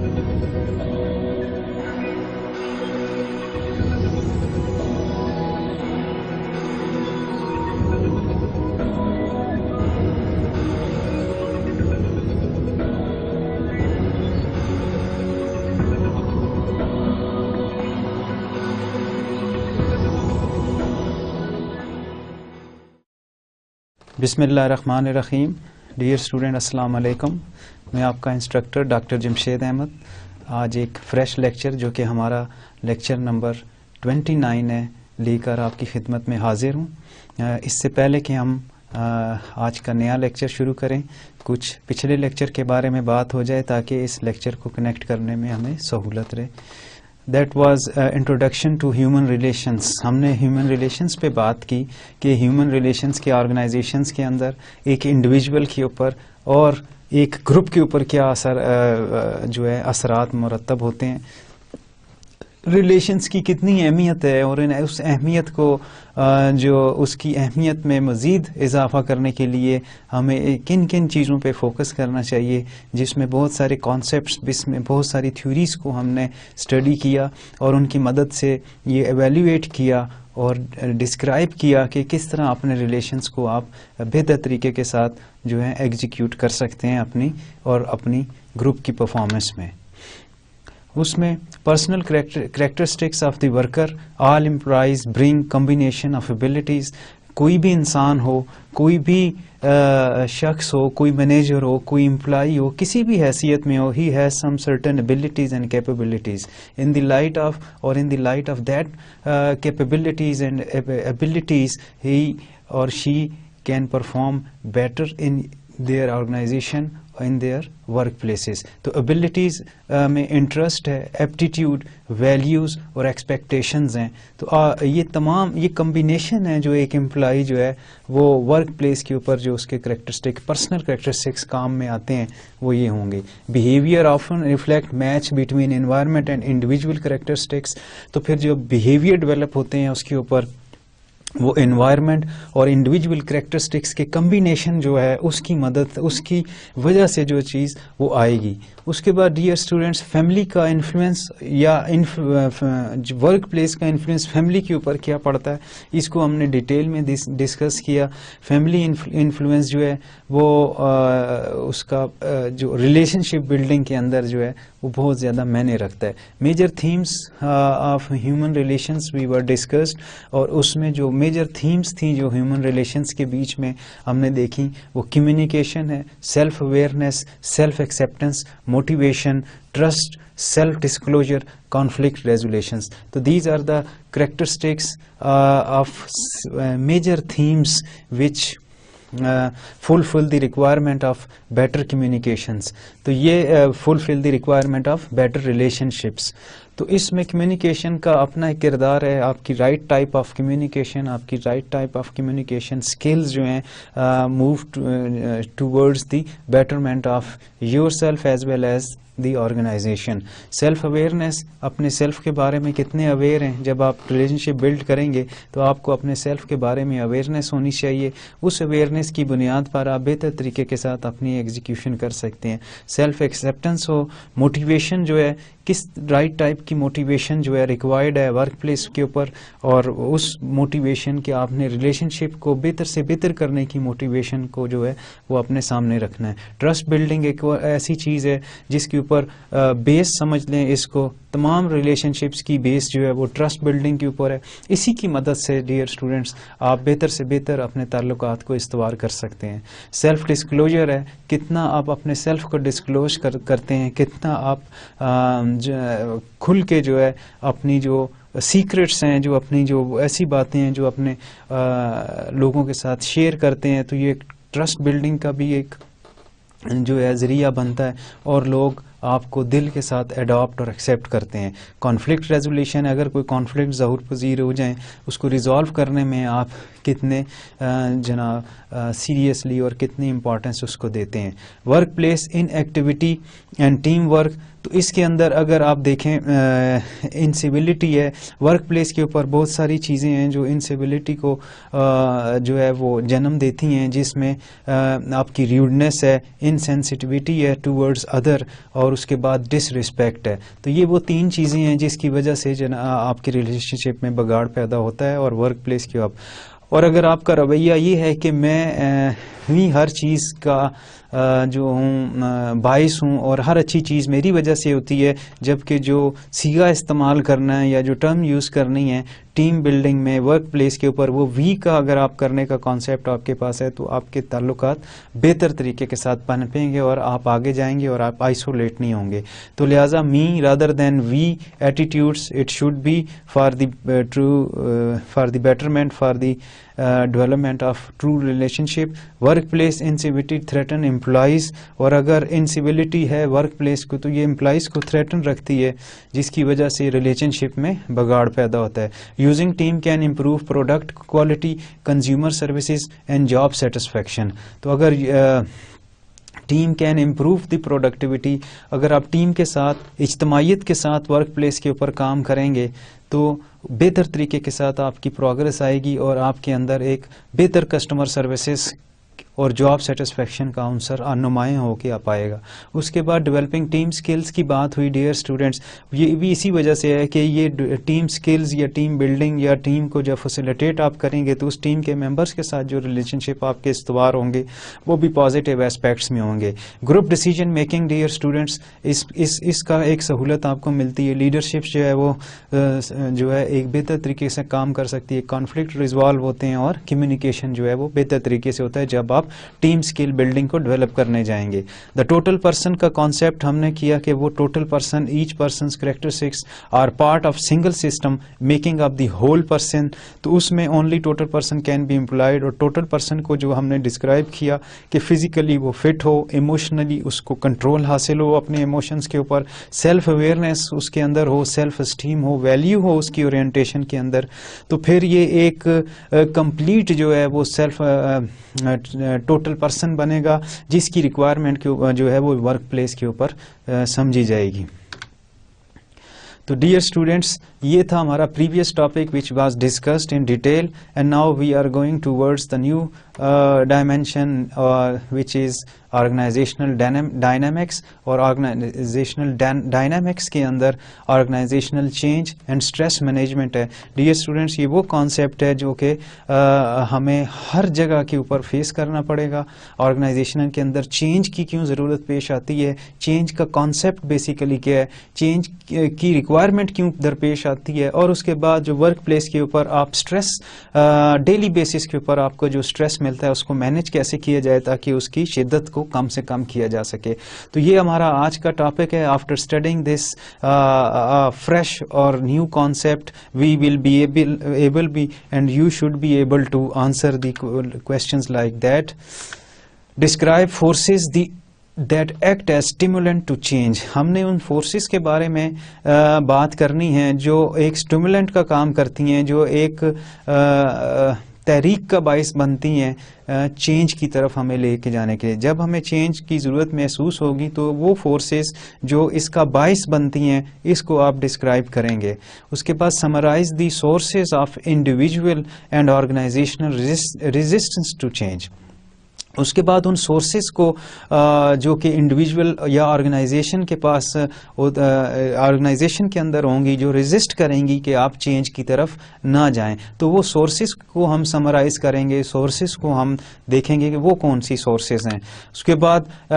بسم اللہ الرحمن الرحیم. ڈیئر اسٹوڈنٹ السلام علیکم. میں آپ کا انسٹرکٹر ڈاکٹر جمشید احمد. آج ایک فریش لیکچر جو کہ ہمارا لیکچر نمبر 29 ہے لے کر آپ کی خدمت میں حاضر ہوں. اس سے پہلے کہ ہم آج کا نیا لیکچر شروع کریں کچھ پچھلے لیکچر کے بارے میں بات ہو جائے تاکہ اس لیکچر کو کنیکٹ کرنے میں ہمیں سہولت رہے. That was introduction to human relations. ہم نے ہیومن ریلیشنس پہ بات کی کہ ہیومن ریلیشنس کے آرگنائزیشنس کے اندر ایک انڈیویجول کے اوپر اور ایک گروپ کے اوپر کیا اثرات مرتب ہوتے ہیں. ریلیشنس کی کتنی اہمیت ہے اور اس اہمیت کو جو اس کی اہمیت میں مزید اضافہ کرنے کے لیے ہمیں کن کن چیزوں پہ فوکس کرنا چاہیے, جس میں بہت سارے کانسیپٹس, جس میں بہت ساری تھیوریز کو ہم نے اسٹڈی کیا اور ان کی مدد سے یہ ایویلیویٹ کیا اور ڈسکرائب کیا کہ کس طرح اپنے ریلیشنس کو آپ بہتر طریقے کے ساتھ جو ہے ایگزیکیوٹ کر سکتے ہیں اپنی گروپ کی پرفارمنس میں. اس میں personal characteristics of the worker, all employees bring combination of abilities. کوئی بھی انسان ہو, کوئی بھی شخص ہو, کوئی مینیجر ہو, کوئی امپلائی ہو, کسی بھی حیثیت میں ہو, he has some certain abilities and capabilities. In the light of that capabilities and abilities he اور she can perform better in their organization in their workplaces. تو abilities میں انٹرسٹ ہے, ایپٹیٹیوڈ, ویلیوز اور ایکسپیکٹیشنز ہیں. تو یہ تمام یہ کمبینیشن ہے جو ایک امپلائی جو ہے وہ ورک پلیس کے اوپر جو اس کے کریکٹرسٹک پرسنل کریکٹرسٹکس کام میں آتے ہیں وہ یہ ہوں گے. Behaviour often reflect match between environment and individual characteristics. تو پھر جو بیہیویئر ڈیولپ ہوتے ہیں اس کے اوپر وہ انوائرمنٹ اور انڈیویجول کریکٹرسٹکس کے کمبینیشن جو ہے اس کی مدد, اس کی وجہ سے جو چیز وہ آئے گی. اس کے بعد ڈیئر اسٹوڈینٹس, فیملی کا انفلوئنس یا ورک پلیس کا انفلوئنس فیملی کے اوپر کیا پڑتا ہے, اس کو ہم نے ڈیٹیل میں ڈسکس کیا. فیملی انفلوئنس جو ہے وہ اس کا جو ریلیشن شپ بلڈنگ کے اندر جو ہے وہ بہت زیادہ معنی رکھتا ہے. Major themes of human relations we were discussed, اور اس میں جو میجر تھیمس تھیں جو ہیومن ریلیشنس کے بیچ میں ہم نے دیکھی وہ کمیونیکیشن ہے, self awareness, self acceptance, motivation, trust, self disclosure, conflict resolutions. So these are the characteristics of major themes which fulfill the requirement of better communications. تو یہ fulfill the requirement of better relationships. تو اس میں communication کا اپنا ایک کردار ہے. آپ کی رائٹ ٹائپ آف کمیونیکیشن, آپ کی right type of communication skills جو ہیں move towards the betterment of your self as well as the organisation. Self awareness, اپنے سیلف کے بارے میں کتنے اویئر ہیں. جب آپ ریلیشن شپ بلڈ کریں گے تو آپ کو اپنے سیلف کے بارے میں اویئرنیس ہونی چاہیے. اس اویئرنیس کی بنیاد پر آپ بہتر طریقے کے ساتھ اپنی ایگزیکیوشن کر سکتے ہیں. سیلف ایکسیپٹنس ہو, موٹیویشن جو ہے کس رائٹ ٹائپ کی موٹیویشن جو ہے ریکوائرڈ ہے ورک پلیس کے اوپر, اور اس موٹیویشن کے آپ نے ریلیشن شپ کو بہتر سے بہتر کرنے کی موٹیویشن کو جو ہے وہ اپنے سامنے رکھنا ہے. ٹرسٹ بلڈنگ ایک ایسی چیز ہے جس کے اوپر بیس سمجھ لیں اس کو, تمام ریلیشن شپس کی بیس جو ہے وہ ٹرسٹ بلڈنگ کے اوپر ہے. اسی کی مدد سے ڈیئر اسٹوڈنٹس آپ بہتر سے بہتر اپنے تعلقات کو استوار کر سکتے ہیں. سیلف ڈسکلوجر ہے, کتنا آپ اپنے سیلف کو ڈسکلوز کرتے ہیں, کتنا آپ کھل کے جو ہے اپنی جو سیکرٹس ہیں, جو اپنی جو ایسی باتیں ہیں جو اپنے لوگوں کے ساتھ شیئر کرتے ہیں, تو یہ ٹرسٹ بلڈنگ کا بھی ایک جو ہے ذریعہ بنتا ہے اور لوگ آپ کو دل کے ساتھ اڈاپٹ اور ایکسیپٹ کرتے ہیں. کانفلکٹ ریزولیشن, اگر کوئی کانفلکٹ ظہور پذیر ہو جائیں اس کو ریزالو کرنے میں آپ کتنے سیریسلی اور کتنی امپورٹنس اس کو دیتے ہیں. Work place in activity and team work, تو اس کے اندر اگر آپ دیکھیں انسیبلٹی ہے, ورک پلیس کے اوپر بہت ساری چیزیں ہیں جو انسیبلٹی کو جو ہے وہ جنم دیتی ہیں, جس میں آپ کی ریوڈنس ہے, انسینسٹیوٹی ہے ٹوورڈز ادر, اور اور اس کے بعد ڈس رسپیکٹ ہے. تو یہ وہ 3 چیزیں ہیں جس کی وجہ سے آپ کی ریلیشن شپ میں بگاڑ پیدا ہوتا ہے اور ورک پلیس کے اور اگر آپ کا رویہ یہ ہے کہ میں ہی ہر چیز کا جو ہوں باعث ہوں اور ہر اچھی چیز میری وجہ سے ہوتی ہے، جبکہ جو صیغہ استعمال کرنا ہے یا جو ٹرم یوز کرنی ہے ٹیم بلڈنگ میں ورک پلیس کے اوپر، وہ وی کا اگر آپ کرنے کا کانسیپٹ آپ کے پاس ہے تو آپ کے تعلقات بہتر طریقے کے ساتھ پنپیں گے اور آپ آگے جائیں گے اور آپ آئسولیٹ نہیں ہوں گے. تو لہٰذا me rather than we attitudes it should be for the betterment for the development of true relationship. Workplace incivility threaten employees, اور اگر انسیویلٹی ہے ورک پلیس کو تو یہ امپلائیز کو تھریٹن رکھتی ہے، جس کی وجہ سے ریلیشن شپ میں بگاڑ پیدا ہوتا ہے. Using team can improve product quality, consumer services and job satisfaction. تو اگر team can improve the productivity, اگر آپ ٹیم کے ساتھ اجتماعیت کے ساتھ ورک پلیس کے اوپر کام کریں گے تو بہتر طریقے کے ساتھ آپ کی پروگرس آئے گی اور آپ کے اندر ایک بہتر کسٹمر سروسز اور جاب سیٹسفیکشن کا عنصر نمایاں ہو کے آپ آئے گا. اس کے بعد ڈیولپنگ ٹیم سکلز کی بات ہوئی ڈیئر اسٹوڈنٹس، یہ بھی اسی وجہ سے ہے کہ یہ ٹیم سکلز یا ٹیم بلڈنگ یا ٹیم کو جب فیسیلیٹیٹ آپ کریں گے تو اس ٹیم کے ممبرس کے ساتھ جو ریلیشن شپ آپ کے استوار ہوں گے وہ بھی پازیٹیو اسپیکٹس میں ہوں گے. Group decision making dear students, اس کا ایک سہولت آپ کو ملتی ہے. لیڈرشپ جو ہے وہ جو ہے ایک بہتر طریقے سے کام کر سکتی ہے. کانفلکٹ ریزالو ہوتے ہیں اور کمیونیکیشن جو ہے وہ بہتر طریقے سے ہوتا ہے جب آپ ٹیم سکل بلڈنگ کو ڈیولپ کرنے جائیں گے. دا ٹوٹل پرسن کا کانسیپٹ ہم نے کیا کہ وہ total person, each person's characteristics are part of single system making up the whole person. تو اس میں only total person can be employed, اور ٹوٹل پرسن کو جو ہم نے ڈسکرائب کیا کہ فزیکلی وہ فٹ ہو، ایموشنلی اس کو کنٹرول حاصل ہو اپنے ایموشنز کے اوپر، سیلف اویئرنیس اس کے اندر ہو، سیلف اسٹیم ہو، ویلیو ہو اس کی اورینٹیشن کے اندر. تو پھر یہ ایک کمپلیٹ جو ہے وہ سیلف ٹوٹل پرسن بنے گا جس کی ریکوائرمنٹ جو ہے وہ ورک پلیس کے اوپر سمجھی جائے گی. تو ڈیئر اسٹوڈینٹس، یہ تھا ہمارا previous topic which was discussed in detail, and now we are going towards the new dimension which is organizational dynamics. اور آرگنائزیشنل ڈائنامکس کے اندر organizational change and stress management ہے. ڈیئر اسٹوڈینٹس، یہ وہ concept ہے جو کہ ہمیں ہر جگہ کے اوپر فیس کرنا پڑے گا. آرگنائزیشن کے اندر چینج کی کیوں ضرورت پیش آتی ہے، چینج کا کانسیپٹ بیسیکلی کیا ہے، چینج کی ریکوائرمنٹ کیوں درپیش آتی ہے، اور اس کے بعد جو ورک پلیس کے اوپر آپ اسٹریس ڈیلی بیسس کے اوپر آپ کو جو اسٹریس ملتا ہے اس کو مینج کیسے کیا جائے تاکہ اس کی شدت کو کم سے کم کیا جا سکے. تو یہ ہمارا آج کا ٹاپک ہے. آفٹر اسٹڈنگ دس فریش اور new concept we will be able be and you should be able to answer the questions like that. Describe forces that act as stimulant to change. ہم نے ان forces کے بارے میں بات کرنی ہے جو ایک اسٹیمولنٹ کا کام کرتی ہیں، جو ایک تحریک کا باعث بنتی ہیں چینج کی طرف ہمیں لے کے جانے کے لیے. جب ہمیں چینج کی ضرورت محسوس ہوگی تو وہ فورسز جو اس کا باعث بنتی ہیں اس کو آپ ڈسکرائب کریں گے. اس کے بعد summarize the sources of individual and organizational resistance to change. اس کے بعد ان سورسز کو جو کہ انڈیویجول یا آرگنائزیشن کے پاس آرگنائزیشن کے اندر ہوں گی جو ریزسٹ کریں گی کہ آپ چینج کی طرف نہ جائیں، تو وہ سورسز کو ہم سمرائز کریں گے، سورسز کو ہم دیکھیں گے کہ وہ کون سی سورسز ہیں. اس کے بعد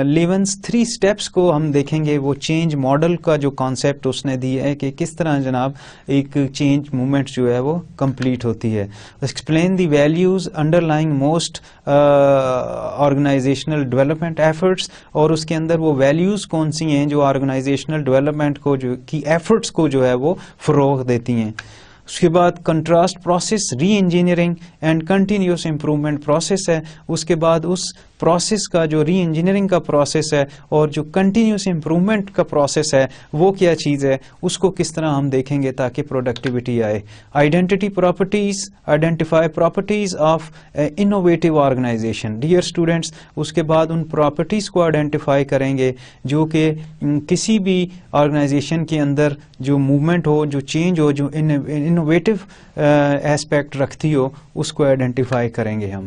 لیونز 3 اسٹیپس کو ہم دیکھیں گے. وہ چینج ماڈل کا جو کانسیپٹ اس نے دی ہے کہ کس طرح جناب ایک چینج موومنٹ جو ہے وہ کمپلیٹ ہوتی ہے. Explain the values underlying most organisational development efforts. اور اس کے اندر وہ ویلیوز کون سی ہیں جو آرگنائزیشنل ڈیولپمنٹ کو جو کی ایفرٹس کو جو ہے وہ فروغ دیتی ہیں. اس کے بعد contrast process re engineering and continuous improvement process ہے. اس کے بعد اس پروسیس کا جو ری انجینئرنگ کا پروسیس ہے اور جو کنٹینیوس امپروومنٹ کا پروسیس ہے وہ کیا چیز ہے، اس کو کس طرح ہم دیکھیں گے تاکہ پروڈکٹیوٹی آئے. Identi properties, identify properties of innovative organization. Dear students, اس کے بعد ان پراپرٹیز کو آئیڈینٹیفائی کریں گے جو کہ کسی بھی آرگنائزیشن کے اندر جو موومنٹ ہو، جو چینج ہو، جو انوویٹو ایسپیکٹ رکھتی ہو، اس کو آئیڈینٹیفائی کریں گے ہم.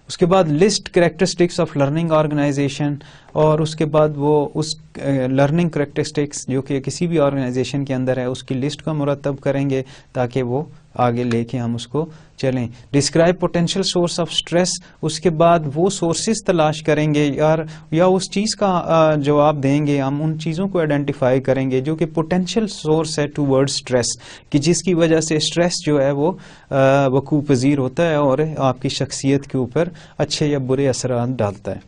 اس کے بعد list characteristics of learning organisation. اور اس کے بعد وہ اس لرننگ کریکٹرسٹکس جو کہ کسی بھی آرگنائزیشن کے اندر ہے اس کی لسٹ کو مرتب کریں گے تاکہ وہ آگے لے کے ہم اس کو چلیں. Describe potential source of stress, اس کے بعد وہ سورسز تلاش کریں گے یا اس چیز کا جواب دیں گے, ہم ان چیزوں کو آئیڈینٹیفائی کریں گے جو کہ پوٹینشیل سورس ہے ٹوورڈ اسٹریس, کہ جس کی وجہ سے اسٹریس جو ہے وہ وقوع پذیر ہوتا ہے اور آپ کی شخصیت کے اوپر اچھے یا برے اثرات ڈالتا ہے.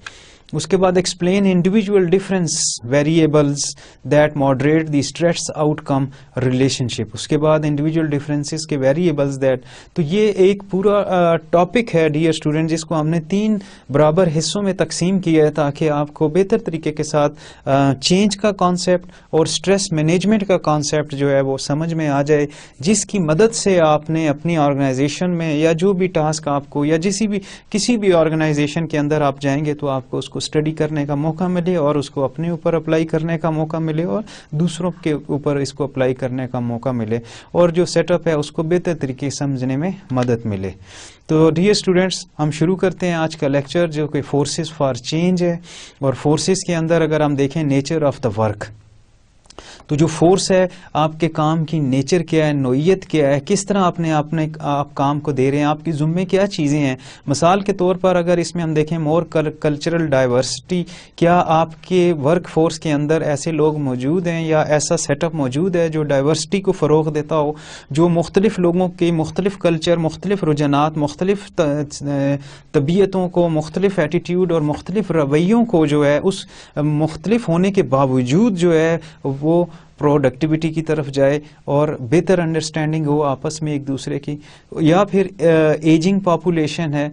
اس کے بعد explain individual difference variables that moderate the stress outcome relationship. اس کے بعد انڈیویجول ڈفرینسز کے ویریبلز دیٹ, تو یہ ایک پورا ٹاپک ہے ڈیئر اسٹوڈنٹ جس کو ہم نے 3 برابر حصوں میں تقسیم کیا ہے تاکہ آپ کو بہتر طریقے کے ساتھ چینج کا کانسیپٹ اور اسٹریس مینجمنٹ کا کانسیپٹ جو ہے وہ سمجھ میں آ جائے, جس کی مدد سے آپ نے اپنی آرگنائزیشن میں یا جو بھی ٹاسک آپ کو یا کسی بھی آرگنائزیشن کے اندر آپ جائیں گے تو آپ کو اس کو اسٹڈی کرنے کا موقع ملے اور اس کو اپنے اوپر اپلائی کرنے کا موقع ملے اور دوسروں کے اوپر اس کو اپلائی کرنے کا موقع ملے اور جو سیٹ اپ ہے اس کو بہتر طریقے سے سمجھنے میں مدد ملے. تو ڈیئر اسٹوڈینٹس ہم شروع کرتے ہیں آج کا لیکچر جو کہ فورسز فار چینج ہے. اور فورسز کے اندر اگر ہم دیکھیں نیچر آف دا ورک, تو جو فورس ہے آپ کے کام کی نیچر کیا ہے, نوعیت کیا ہے, کس طرح آپ کام کو دے رہے ہیں, آپ کی ذمے کیا چیزیں ہیں. مثال کے طور پر اگر اس میں ہم دیکھیں مور کلچرل ڈائیورسٹی, کیا آپ کے ورک فورس کے اندر ایسے لوگ موجود ہیں یا ایسا سیٹ اپ موجود ہے جو ڈائیورسٹی کو فروغ دیتا ہو, جو مختلف لوگوں کے مختلف کلچر, مختلف رجحانات, مختلف طبیعتوں کو, مختلف ایٹیٹیوڈ اور مختلف رویوں کو جو ہے اس مختلف ہونے کے باوجود جو ہے وہ پروڈکٹیوٹی کی طرف جائے اور بہتر انڈرسٹینڈنگ ہو آپس میں ایک دوسرے کی. یا پھر ایجنگ پاپولیشن ہے,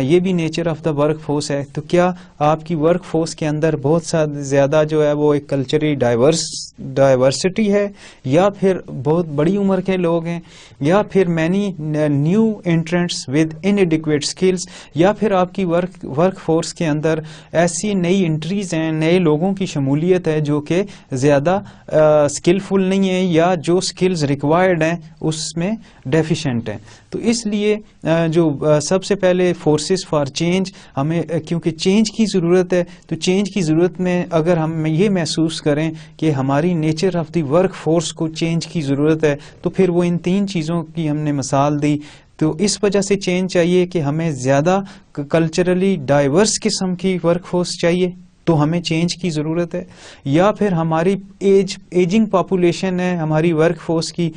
یہ بھی nature of the work force ہے. تو کیا آپ کی ورک فورس کے اندر بہت زیادہ جو ہے وہ ایک کلچری ڈائیورسٹی ہے, یا پھر بہت بڑی عمر کے لوگ ہیں, یا پھر مینی نیو انٹرنٹس ود انیڈیکویٹ اسکلز, یا پھر آپ کی ورک فورس کے اندر ایسی نئی انٹریز ہیں, نئے لوگوں کی شمولیت ہے جو کہ زیادہ اسکلفل نہیں ہے یا جو اسکلز ریکوائرڈ ہیں اس میں ڈیفیشینٹ ہیں. تو اس لیے جو سب سے پہلے فورسز فار چینج, ہمیں کیونکہ چینج کی ضرورت ہے, تو چینج کی ضرورت میں اگر ہم یہ محسوس کریں کہ ہماری nature of the work force کو چینج کی ضرورت ہے, تو پھر وہ ان 3 چیزوں کی ہم نے مثال دی. تو اس وجہ سے چینج چاہیے کہ ہمیں زیادہ کلچرلی ڈائیورس قسم کی ورک فورس چاہیے, تو ہمیں چینج کی ضرورت ہے. یا پھر ہماری ایجنگ پاپولیشن ہے ہماری ورک فورس کی,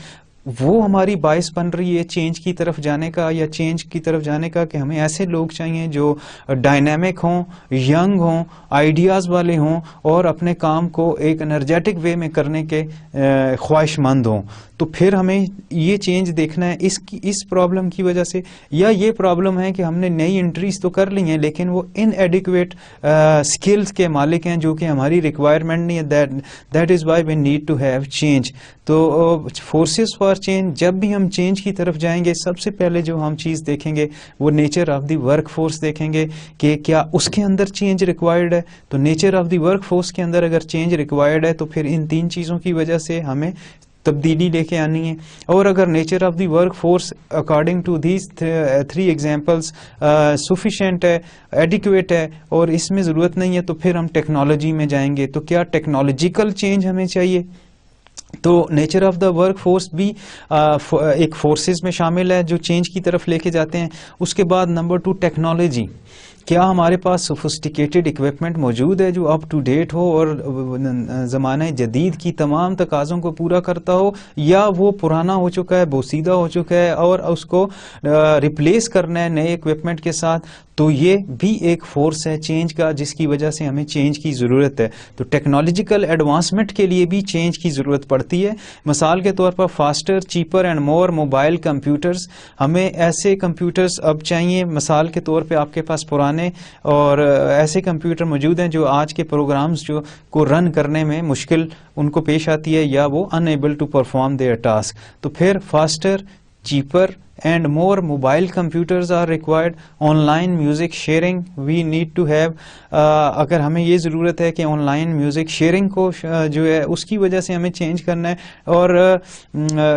وہ ہماری باعث بن رہی ہے چینج کی طرف جانے کا, یا چینج کی طرف جانے کا کہ ہمیں ایسے لوگ چاہیے جو ڈائنامک ہوں, ینگ ہوں, آئیڈیاز والے ہوں اور اپنے کام کو ایک انرجیٹک وے میں کرنے کے خواہش مند ہوں. تو پھر ہمیں یہ چینج دیکھنا ہے اس پرابلم کی وجہ سے, یا یہ پرابلم ہے کہ ہم نے نئی انٹریز تو کر لی ہیں لیکن وہ ان ایڈیکویٹ اسکلز کے مالک ہیں جو کہ ہماری ریکوائرمنٹ نہیں ہے. That is why we need to have change. تو فورسز فار چینج, جب بھی ہم چینج کی طرف جائیں گے سب سے پہلے جو ہم چیز دیکھیں گے وہ nature of the work force دیکھیں گے کہ کیا اس کے اندر چینج ریکوائرڈ ہے. تو nature of the work force کے اندر اگر چینج ریکوائرڈ ہے تو پھر ان 3 چیزوں کی وجہ سے ہمیں تبدیلی لے کے آنی ہے. اور اگر nature of the work force according to these 3 examples sufficient ہے, ایڈیکویٹ ہے اور اس میں ضرورت نہیں ہے, تو پھر ہم ٹیکنالوجی میں جائیں گے. تو کیا ٹیکنالوجیکل چینج ہمیں چاہیے؟ تو nature of the work force بھی ایک فورسز میں شامل ہے جو چینج کی طرف لے کے جاتے ہیں. اس کے بعد نمبر 2 ٹیکنالوجی, کیا ہمارے پاس سوفسٹیکیٹڈ اکوپمنٹ موجود ہے جو اپ ٹو ڈیٹ ہو اور زمانہ جدید کی تمام تقاضوں کو پورا کرتا ہو, یا وہ پرانا ہو چکا ہے, بوسیدہ ہو چکا ہے اور اس کو ریپلیس کرنا ہے نئے اکوپمنٹ کے ساتھ. تو یہ بھی ایک فورس ہے چینج کا جس کی وجہ سے ہمیں چینج کی ضرورت ہے. تو ٹیکنالوجیکل ایڈوانسمنٹ کے لیے بھی چینج کی ضرورت پڑتی ہے. مثال کے طور پر faster, cheaper and more mobile computers, ہمیں ایسے کمپیوٹرز اب چاہیے. مثال کے طور پہ آپ کے پاس پرانے اور ایسے کمپیوٹر موجود ہیں جو آج کے پروگرامز جو کو رن کرنے میں مشکل ان کو پیش آتی ہے یا وہ unable to perform their task. تو پھر faster, cheaper and more mobile computers are required. Online music sharing we need to have. اگر ہمیں یہ ضرورت ہے کہ آن لائن میوزک شیئرنگ کو جو ہے اس کی وجہ سے ہمیں چینج کرنا ہے, اور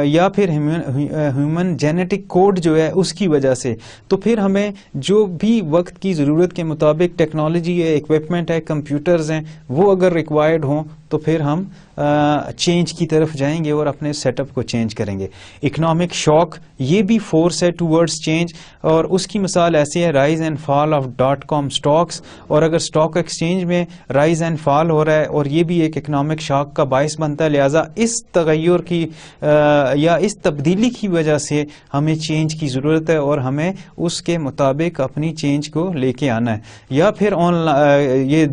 یا پھر ہیومن جینیٹک کوڈ جو ہے اس کی وجہ سے, تو پھر ہمیں جو بھی وقت کی ضرورت کے مطابق ٹیکنالوجی ہے, اکوپمنٹ ہے, کمپیوٹرز ہیں, وہ اگر ریکوائرڈ ہوں تو پھر ہم چینج کی طرف جائیں گے اور اپنے سیٹ اپ کو چینج کریں گے. اکنامک شاک یہ بھی فورس ہے ٹورڈز چینج, اور اس کی مثال ایسی ہے rise and fall of .com stocks. اور اگر اسٹاک ایکسچینج میں رائز اینڈ فال ہو رہا ہے اور یہ بھی ایک اکنامک شاک کا باعث بنتا ہے, لہٰذا اس تغیر کی یا اس تبدیلی کی وجہ سے ہمیں چینج کی ضرورت ہے اور ہمیں اس کے مطابق اپنی چینج کو لے کے آنا ہے. یا پھر یہ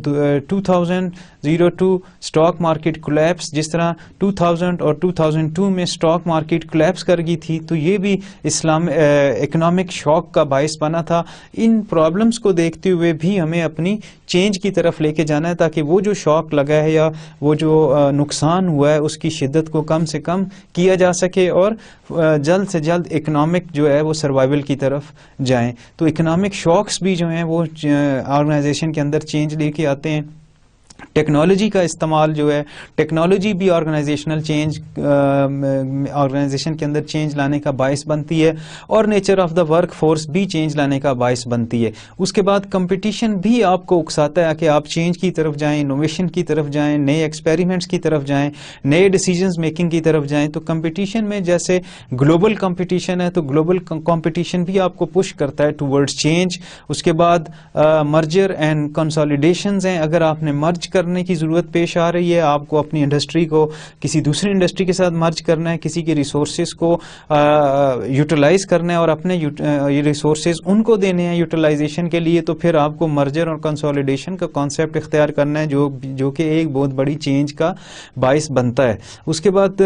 2002 اسٹاک مارکیٹ کولیپس, جس طرح 2000 اور 2002 میں اسٹاک مارکیٹ کولیپس کر گئی تھی, تو یہ بھی اکنامک شاک کا باعث بنا تھا. ان پرابلمس کو دیکھتے ہوئے بھی ہمیں اپنی چینج کی طرف لے کے جانا ہے, تاکہ وہ جو شاک لگا ہے یا وہ جو نقصان ہوا ہے اس کی شدت کو کم سے کم کیا جا سکے اور جلد سے جلد اکنامک جو ہے وہ سروائیول کی طرف جائیں. تو اکنامک شاکس بھی جو ہیں وہ آرگنائزیشن کے اندر چینج لے کے آتے ہیں. ٹیکنالوجی کا استعمال جو ہے, ٹیکنالوجی بھی آرگنائزیشنل چینج, آرگنائزیشن کے اندر چینج لانے کا باعث بنتی ہے, اور nature of the work force بھی چینج لانے کا باعث بنتی ہے. اس کے بعد کمپٹیشن بھی آپ کو اکساتا ہے کہ آپ چینج کی طرف جائیں, انوویشن کی طرف جائیں, نئے ایکسپیریمنٹس کی طرف جائیں, نئے ڈیسیجنز میکنگ کی طرف جائیں. تو کمپٹیشن میں جیسے گلوبل کمپٹیشن ہے, تو گلوبل کمپٹیشن بھی آپ کو پش کرتا ہے ٹورڈز چینج. اس کے بعد مرجر اینڈ کنسالیڈیشنز ہیں, اگر آپ نے مرج کرنے کی ضرورت پیش آ رہی ہے, آپ کو اپنی انڈسٹری کو کسی دوسری انڈسٹری کے ساتھ مرج کرنا ہے, کسی کے ریسورسز کو یوٹیلائز کرنا ہے اور اپنے ریسورسز ان کو دینے ہیں یوٹیلائزیشن کے لیے, تو پھر آپ کو مرجر اور کنسالیڈیشن کا کانسیپٹ اختیار کرنا ہے, جو کہ ایک بہت بڑی چینج کا باعث بنتا ہے. اس کے بعد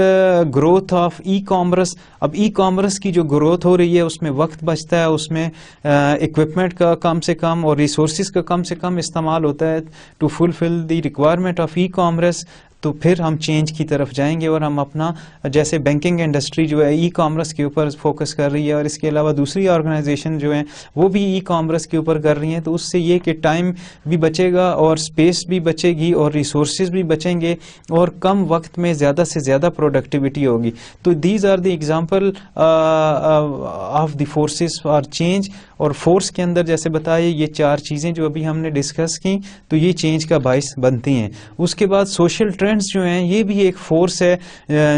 گروتھ آف ای کامرس. اب ای کامرس کی جو گروتھ ہو رہی ہے اس میں وقت بچتا ہے, اس میں اکوپمنٹ کا کم سے کم اور ریسورسز کا کم سے کم استعمال ہوتا ہے to fulfil the requirement of e commerce. تو پھر ہم چینج کی طرف جائیں گے اور ہم اپنا, جیسے بینکنگ انڈسٹری جو ہے ای کامرس کے اوپر فوکس کر رہی ہے, اور اس کے علاوہ دوسری آرگنائزیشن جو ہیں وہ بھی ای کامرس کے اوپر کر رہی ہیں, تو اس سے یہ کہ ٹائم بھی بچے گا اور اسپیس بھی بچے گی اور ریسورسز بھی بچیں گے, اور کم وقت میں زیادہ سے زیادہ پروڈکٹیوٹی ہوگی. تو these are the example of the forces for change. اور فورس کے اندر جیسے بتائیے یہ چار چیزیں جو ابھی ہم نے ڈسکس کی, تو یہ چینج کا باعث بنتی ہیں. اس کے بعد سوشل ٹرینڈز جو ہیں یہ بھی ایک فورس ہے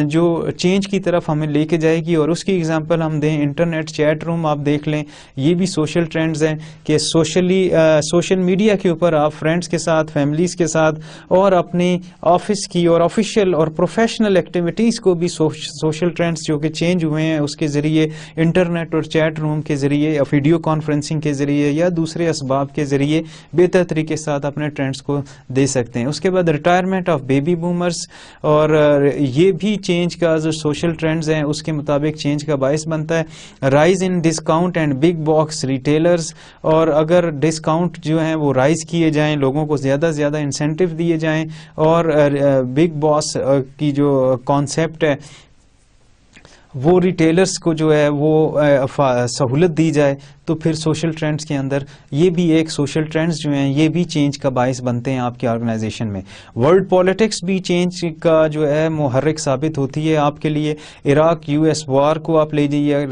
جو چینج کی طرف ہمیں لے کے جائے گی, اور اس کی ایگزامپل ہم دیں انٹرنیٹ چیٹ روم آپ دیکھ لیں, یہ بھی سوشل ٹرینڈز ہیں کہ سوشل میڈیا کے اوپر آپ فرینڈز کے ساتھ, فیملیز کے ساتھ, اور اپنی آفس کی اور آفیشیل اور پروفیشنل ایکٹیویٹیز کو بھی سوشل ٹرینڈز جو کہ چینج ہوئے ہیں اس کے ذریعے, انٹرنیٹ اور چیٹ روم کے ذریعے, ویڈیو کانفرنسنگ کے ذریعے یا دوسرے اسباب کے ذریعے بہتر طریقے سے اپنے ٹرینڈز کو دے سکتے ہیں. اس کے بعد ریٹائرمنٹ آف بیبی بومرز, اور یہ بھی چینج کا جو سوشل ٹرینڈز ہیں اس کے مطابق چینج کا باعث بنتا ہے. Rise in discount and big box retailers, اور اگر ڈسکاؤنٹ جو ہیں وہ رائز کیے جائیں, لوگوں کو زیادہ سے زیادہ انسینٹیو دیے جائیں, اور بگ باس کی جو کانسیپٹ ہے وہ ریٹیلرز کو جو ہے وہ سہولت دی جائے, تو پھر سوشل ٹرینڈز کے اندر یہ بھی ایک سوشل ٹرینڈز جو ہیں یہ بھی چینج کا باعث بنتے ہیں آپ کی آرگنائزیشن میں. ورلڈ پالیٹکس بھی چینج کا جو ہے محرک ثابت ہوتی ہے آپ کے لیے. عراق یو ایس وار کو آپ لے لیجیے,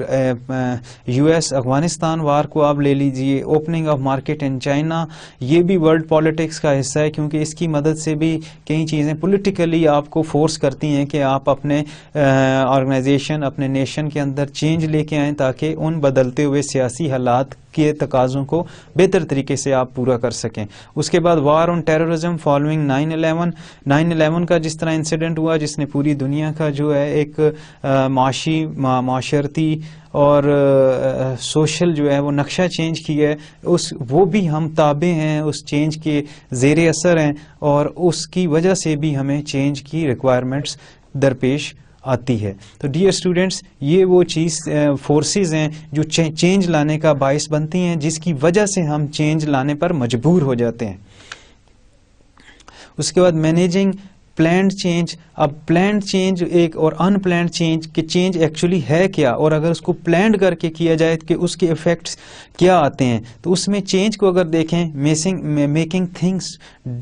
یو ایس افغانستان وار کو آپ لے لیجیے, opening of market in China, یہ بھی ورلڈ پالیٹکس کا حصہ ہے, کیونکہ اس کی مدد سے بھی کئی چیزیں پولیٹیکلی آپ کو فورس کرتی ہیں کہ آپ اپنے آرگنائزیشن, اپنے نیشن کے اندر چینج لے کے آئیں, تاکہ ان بدلتے ہوئے سیاسی حالات کے تقاضوں کو بہتر طریقے سے آپ پورا کر سکیں. اس کے بعد وار آن ٹیررزم فالوئنگ 9/11 کا جس طرح انسیڈنٹ ہوا جس نے پوری دنیا کا جو ہے ایک معاشرتی اور سوشل جو ہے وہ نقشہ چینج کیا ہے, وہ بھی ہم تابع ہیں, اس چینج کے زیر اثر ہیں, اور اس کی وجہ سے بھی ہمیں چینج کی ریکوائرمنٹس درپیش آتی ہے. تو ڈیئر اسٹوڈینٹس, یہ وہ فورسز ہیں جو چینج لانے کا باعث بنتی ہیں, جس کی وجہ سے ہم چینج لانے پر مجبور ہو جاتے ہیں. اس کے بعد مینیجنگ planned change. اب planned change ایک اور unplanned change کہ change ایکچولی ہے کیا, اور اگر اس کو planned کر کے کیا جائے کہ اس کے effects کیا آتے ہیں, تو اس میں change کو اگر دیکھیں making things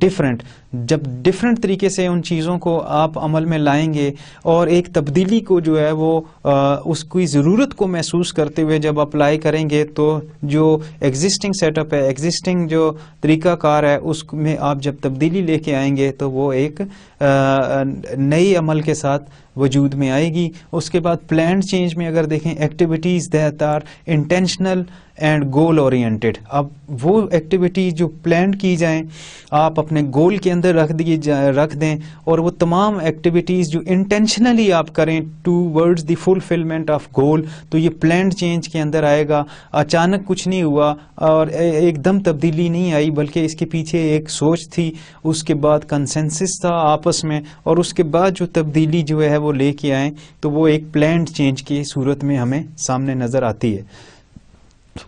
different, جب ڈفرینٹ طریقے سے ان چیزوں کو آپ عمل میں لائیں گے اور ایک تبدیلی کو جو ہے وہ اس کی ضرورت کو محسوس کرتے ہوئے جب اپلائی کریں گے, تو جو ایگزسٹنگ سیٹ اپ ہے, ایگزسٹنگ جو طریقہ کار ہے, اس میں آپ جب تبدیلی لے کے آئیں گے تو وہ ایک نئی عمل کے ساتھ وجود میں آئے گی. اس کے بعد پلانڈ چینج میں اگر دیکھیں activities that are intentional and goal oriented. اب وہ ایکٹیویٹیز جو پلانڈ کی جائیں آپ اپنے گول کے اندر رکھ دیں, اور وہ تمام ایکٹیویٹیز جو انٹینشنلی آپ کریں towards the fulfilment of goal, تو یہ پلانڈ چینج کے اندر آئے گا. اچانک کچھ نہیں ہوا اور ایک دم تبدیلی نہیں آئی, بلکہ اس کے پیچھے ایک سوچ تھی, اس کے بعد کنسنسس تھا آپس میں, اور اس کے بعد جو تبدیلی جو ہے وہ لے کے آئیں, تو وہ ایک پلانڈ چینج کی صورت میں ہمیں سامنے نظر آتی ہے.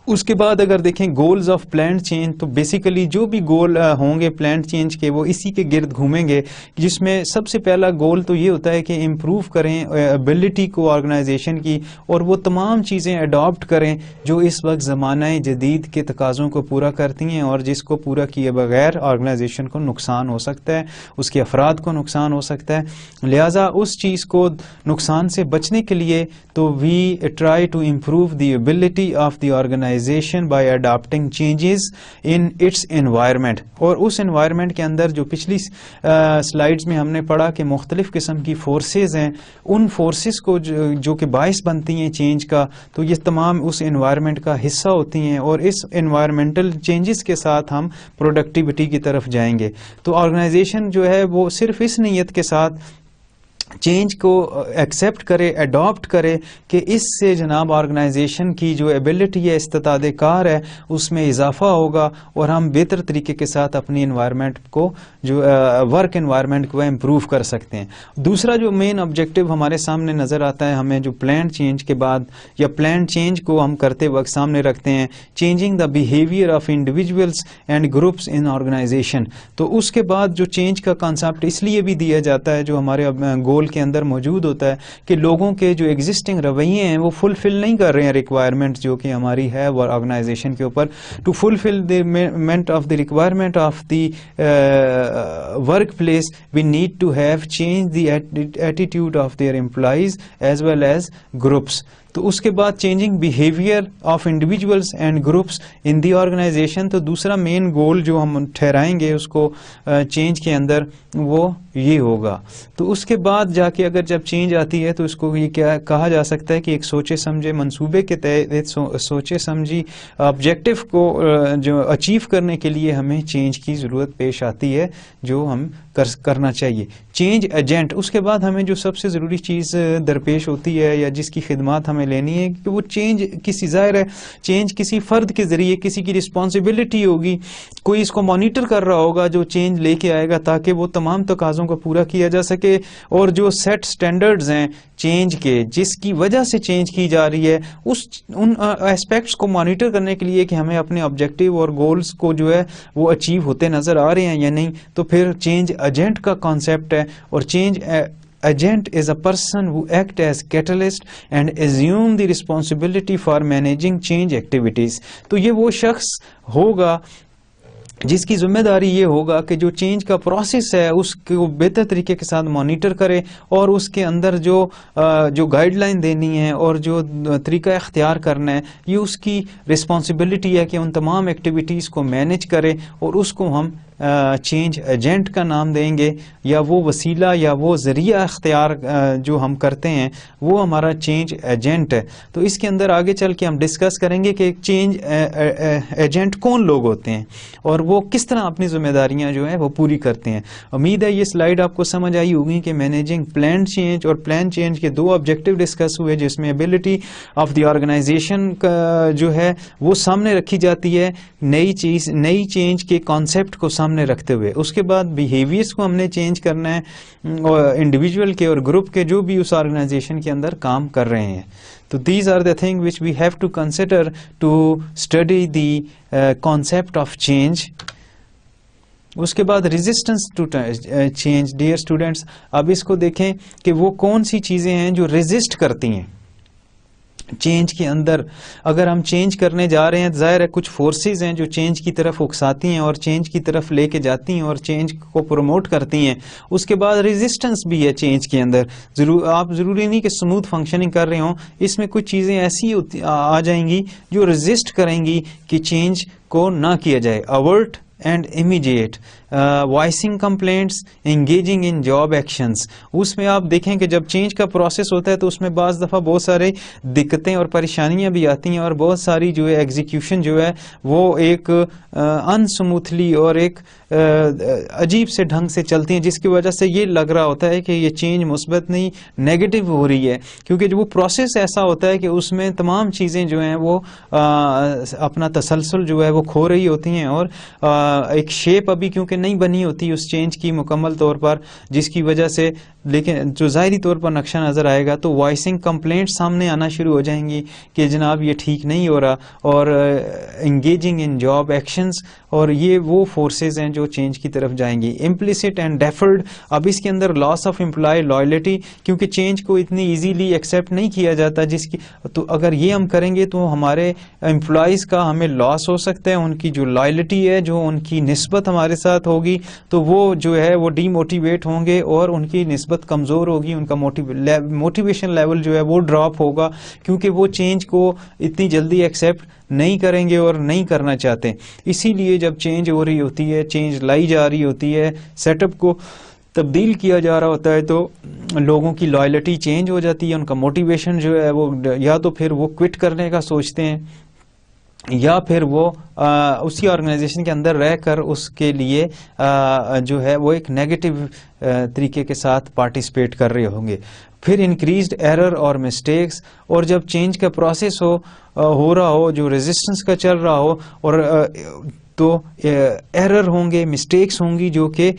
اس کے بعد اگر دیکھیں گولز آف پلانڈ چینج, تو بیسیکلی جو بھی گول ہوں گے پلانڈ چینج کے وہ اسی کے گرد گھومیں گے, جس میں سب سے پہلا گول تو یہ ہوتا ہے کہ امپروو کریں ایبلٹی کو آرگنائزیشن کی, اور وہ تمام چیزیں اڈاپٹ کریں جو اس وقت زمانہ جدید کے تقاضوں کو پورا کرتی ہیں, اور جس کو پورا کیے بغیر آرگنائزیشن کو نقصان ہو سکتا ہے, اس کے افراد کو نقصان ہو سکتا ہے. لہٰذا اس چیز کو نقصان سے بچنے کے لیے تو we try to improve the ability of the organization by adopting changes in its environment. اور اس environment کے اندر جو پچھلی سلائیڈز میں ہم نے پڑھا کہ مختلف قسم کی فورسز ہیں, ان فورسز کو جو کہ باعث بنتی ہیں چینج کا, تو یہ تمام اس environment کا حصہ ہوتی ہیں, اور اس environmental changes کے ساتھ ہم productivity کی طرف جائیں گے. تو آرگنائزیشن جو ہے وہ صرف اس نیت کے ساتھ چینج کو ایکسیپٹ کرے, اڈاپٹ کرے کہ اس سے جناب آرگنائزیشن کی جو ایبلٹی ہے, استطاعت کار ہے, اس میں اضافہ ہوگا, اور ہم بہتر طریقے کے ساتھ اپنی انوائرمنٹ کو جو ورک انوائرمنٹ کو امپروو کر سکتے ہیں. دوسرا جو مین آبجیکٹو ہمارے سامنے نظر آتا ہے ہمیں جو پلانڈ چینج کے بعد یا پلانڈ چینج کو ہم کرتے وقت سامنے رکھتے ہیں, changing the behaviour of individuals and groups in organisation. تو اس کے بعد جو چینج کا کانسیپٹ اس لیے بھی دیا جاتا ہے جو ہمارے گول کے اندر موجود ہوتا ہے کہ لوگوں کے جو ایگزسٹنگ رویے ہیں وہ فلفل نہیں کر رہے ہیں ریکوائرمنٹ جو کہ ہماری ہے وہ آرگنائزیشن کے اوپر. ٹو فلفل دی مینٹ of the requirement of the workplace we need to have change the attitude of their employees as well as groups. تو اس کے بعد changing behaviour of individuals and groups in the organisation. تو دوسرا مین گول جو ہم ٹھہرائیں گے اس کو چینج کے اندر وہ یہ ہوگا. تو اس کے بعد جا کے اگر جب چینج آتی ہے تو اس کو یہ کیا کہا جا سکتا ہے کہ ایک سوچے سمجھے منصوبے کے تحت سوچے سمجھی آبجیکٹو کو جو اچیو کرنے کے لیے ہمیں چینج کی ضرورت پیش آتی ہے جو ہم کرنا چاہیے. چینج ایجنٹ, اس کے بعد ہمیں جو سب سے ضروری چیز درپیش ہوتی ہے یا جس کی خدمات ہمیں لینی ہے کہ وہ چینج کسی ظاہر ہے چینج کسی فرد کے ذریعے کسی کی رسپانسبلٹی ہوگی, کوئی اس کو مانیٹر کر رہا ہوگا جو چینج لے کے آئے گا تاکہ وہ تمام تقاضوں کو پورا کیا جا سکے, اور جو سیٹ سٹینڈرڈز ہیں چینج کے جس کی وجہ سے چینج کی جا رہی ہے ان ایسپیکٹس کو مانیٹر کرنے کے لیے کہ ہمیں اپنے آبجیکٹیو اور گولز کو جو ہے وہ اچیو ہوتے نظر آ رہے ہیں یا نہیں. تو پھر چینج ایجنٹ کا کانسیپٹ ہے, اور change agent is a person who act as catalyst and assume the responsibility for managing change activities. تو یہ وہ شخص ہوگا جس کی ذمہ داری یہ ہوگا کہ جو چینج کا پروسیس ہے اس کو بہتر طریقے کے ساتھ مانیٹر کرے, اور اس کے اندر جو گائیڈ لائن دینی ہے اور جو طریقہ اختیار کرنا ہے یہ اس کی رسپانسبلٹی ہے کہ ان تمام ایکٹیویٹیز کو مینیج کرے, اور اس کو ہم چینج ایجنٹ کا نام دیں گے, یا وہ وسیلہ یا وہ ذریعہ اختیار جو ہم کرتے ہیں وہ ہمارا چینج ایجنٹ ہے. تو اس کے اندر آگے چل کے ہم ڈسکس کریں گے کہ چینج ایجنٹ کون لوگ ہوتے ہیں اور وہ کس طرح اپنی ذمہ داریاں جو ہیں وہ پوری کرتے ہیں. امید ہے یہ سلائیڈ آپ کو سمجھ آئی ہوگی کہ مینیجنگ پلان چینج اور پلان چینج کے دو آبجیکٹیو ڈسکس ہوئے, جس میں ایبلٹی آف دی آرگنائزیشن کا جو ہے وہ سامنے رکھی جاتی ہے نئی چینج کے کانسیپٹ کو سامنے رکھتے ہوئے. اس کے بعد بیہیویئرس کو ہم نے چینج کرنا ہے انڈیویجول کے اور گروپ کے جو بھی اس آرگنائزیشن کے اندر کام کر رہے ہیں. تو these are the thing which we have to consider to study the concept of change. اس کے بعد resistance to change. Dear students, اب اس کو دیکھیں کہ وہ کون سی چیزیں ہیں جو ریزسٹ کرتی ہیں چینج کے اندر. اگر ہم چینج کرنے جا رہے ہیں، ظاہر ہے کچھ فورسز ہیں جو چینج کی طرف اکساتی ہیں اور چینج کی طرف لے کے جاتی ہیں اور چینج کو پروموٹ کرتی ہیں. اس کے بعد ریزسٹنس بھی ہے چینج کے اندر. آپ ضروری نہیں کہ اسموتھ فنکشننگ کر رہے ہوں، اس میں کچھ چیزیں ایسی آ جائیں گی جو ریزسٹ کریں گی کہ چینج کو نہ کیا جائے. Overt and immediate, voicing complaints, engaging in job actions. اس میں آپ دیکھیں کہ جب چینج کا پروسیس ہوتا ہے تو اس میں بعض دفعہ بہت سارے دقتیں اور پریشانیاں بھی آتی ہیں اور بہت ساری جو ہے ایگزیکیوشن جو ہے وہ ایک انسموتھلی اور ایک عجیب سے ڈھنگ سے چلتی ہیں، جس کی وجہ سے یہ لگ رہا ہوتا ہے کہ یہ چینج مثبت نہیں نیگیٹو ہو رہی ہے، کیونکہ جو وہ پروسیس ایسا ہوتا ہے کہ اس میں تمام چیزیں جو ہیں وہ اپنا تسلسل جو ہے وہ کھو رہی ہوتی ہیں اور ایک شیپ ابھی کیونکہ نہیں بنی ہوتی اس چینج کی مکمل طور پر، جس کی وجہ سے لیکن جو ظاہری طور پر نقشہ نظر آئے گا تو وائسنگ کمپلینٹ سامنے آنا شروع ہو جائیں گی کہ جناب یہ ٹھیک نہیں ہو رہا، اور انگیجنگ ان جاب ایکشنز، اور یہ وہ فورسز ہیں جو چینج کی طرف جائیں گی. امپلیسٹ اینڈ ڈیفرڈ، اب اس کے اندر لاس آف امپلائی لائلٹی، کیونکہ چینج کو اتنی ایزیلی ایکسیپٹ نہیں کیا جاتا، جس کی تو اگر یہ ہم کریں گے تو ہمارے امپلائیز کا ہمیں لاس ہو سکتا ہے. ان کی جو لائلٹی ہے، جو ان کی نسبت ہمارے ساتھ ہوگی، تو وہ جو ہے وہ ڈی موٹیویٹ ہوں گے اور ان کی نسبت کمزور ہوگی، ان کا موٹیویشن لیول جو ہے وہ ڈراپ ہوگا، کیونکہ وہ چینج کو اتنی جلدی ایکسیپٹ نہیں کریں گے اور نہیں کرنا چاہتے. اسی لیے جب چینج ہو رہی ہوتی ہے، چینج لائی جا رہی ہوتی ہے، سیٹ اپ کو تبدیل کیا جا رہا ہوتا ہے، تو لوگوں کی لائلٹی چینج ہو جاتی ہے، ان کا موٹیویشن جو ہے وہ یا تو پھر وہ کوئٹ کرنے کا سوچتے ہیں یا پھر وہ اسی آرگنائزیشن کے اندر رہ کر اس کے لیے جو ہے وہ ایک نیگیٹو طریقے کے ساتھ پارٹیسپیٹ کر رہے ہوں گے. پھر انکریزڈ ایرر اور مسٹیکس، اور جب چینج کا پروسیس ہو رہا ہو، جو ریزسٹنس کا چل رہا ہو، اور تو ایرر ہوں گے، مسٹیکس ہوں گی جو کہ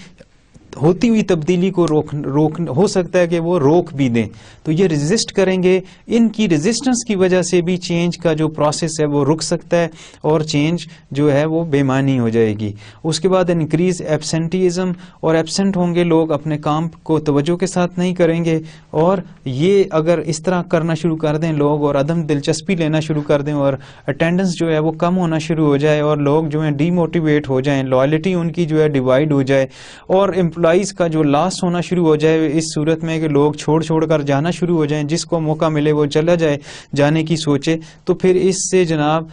ہوتی ہوئی تبدیلی کو روک ہو سکتا ہے کہ وہ روک بھی دیں، تو یہ ریزسٹ کریں گے. ان کی ریزسٹنس کی وجہ سے بھی چینج کا جو پروسیس ہے وہ رک سکتا ہے اور چینج جو ہے وہ بے معنی ہو جائے گی. اس کے بعد انکریز ایبسینٹیزم، اور ایبسینٹ ہوں گے لوگ، اپنے کام کو توجہ کے ساتھ نہیں کریں گے، اور یہ اگر اس طرح کرنا شروع کر دیں لوگ اور عدم دلچسپی لینا شروع کر دیں اور اٹینڈنس جو ہے وہ کم ہونا شروع ہو جائے اور لوگ جو ہیں ڈی موٹیویٹ ہو جائیں، لائلٹی ان کی جو ہے ڈیوائڈ ہو جائے اور امپلائیز کا جو لاس ہونا شروع ہو جائے، اس صورت میں کہ لوگ چھوڑ کر جانا شروع ہو جائیں، جس کو موقع ملے وہ چلا جائے، جانے کی سوچے، تو پھر اس سے جناب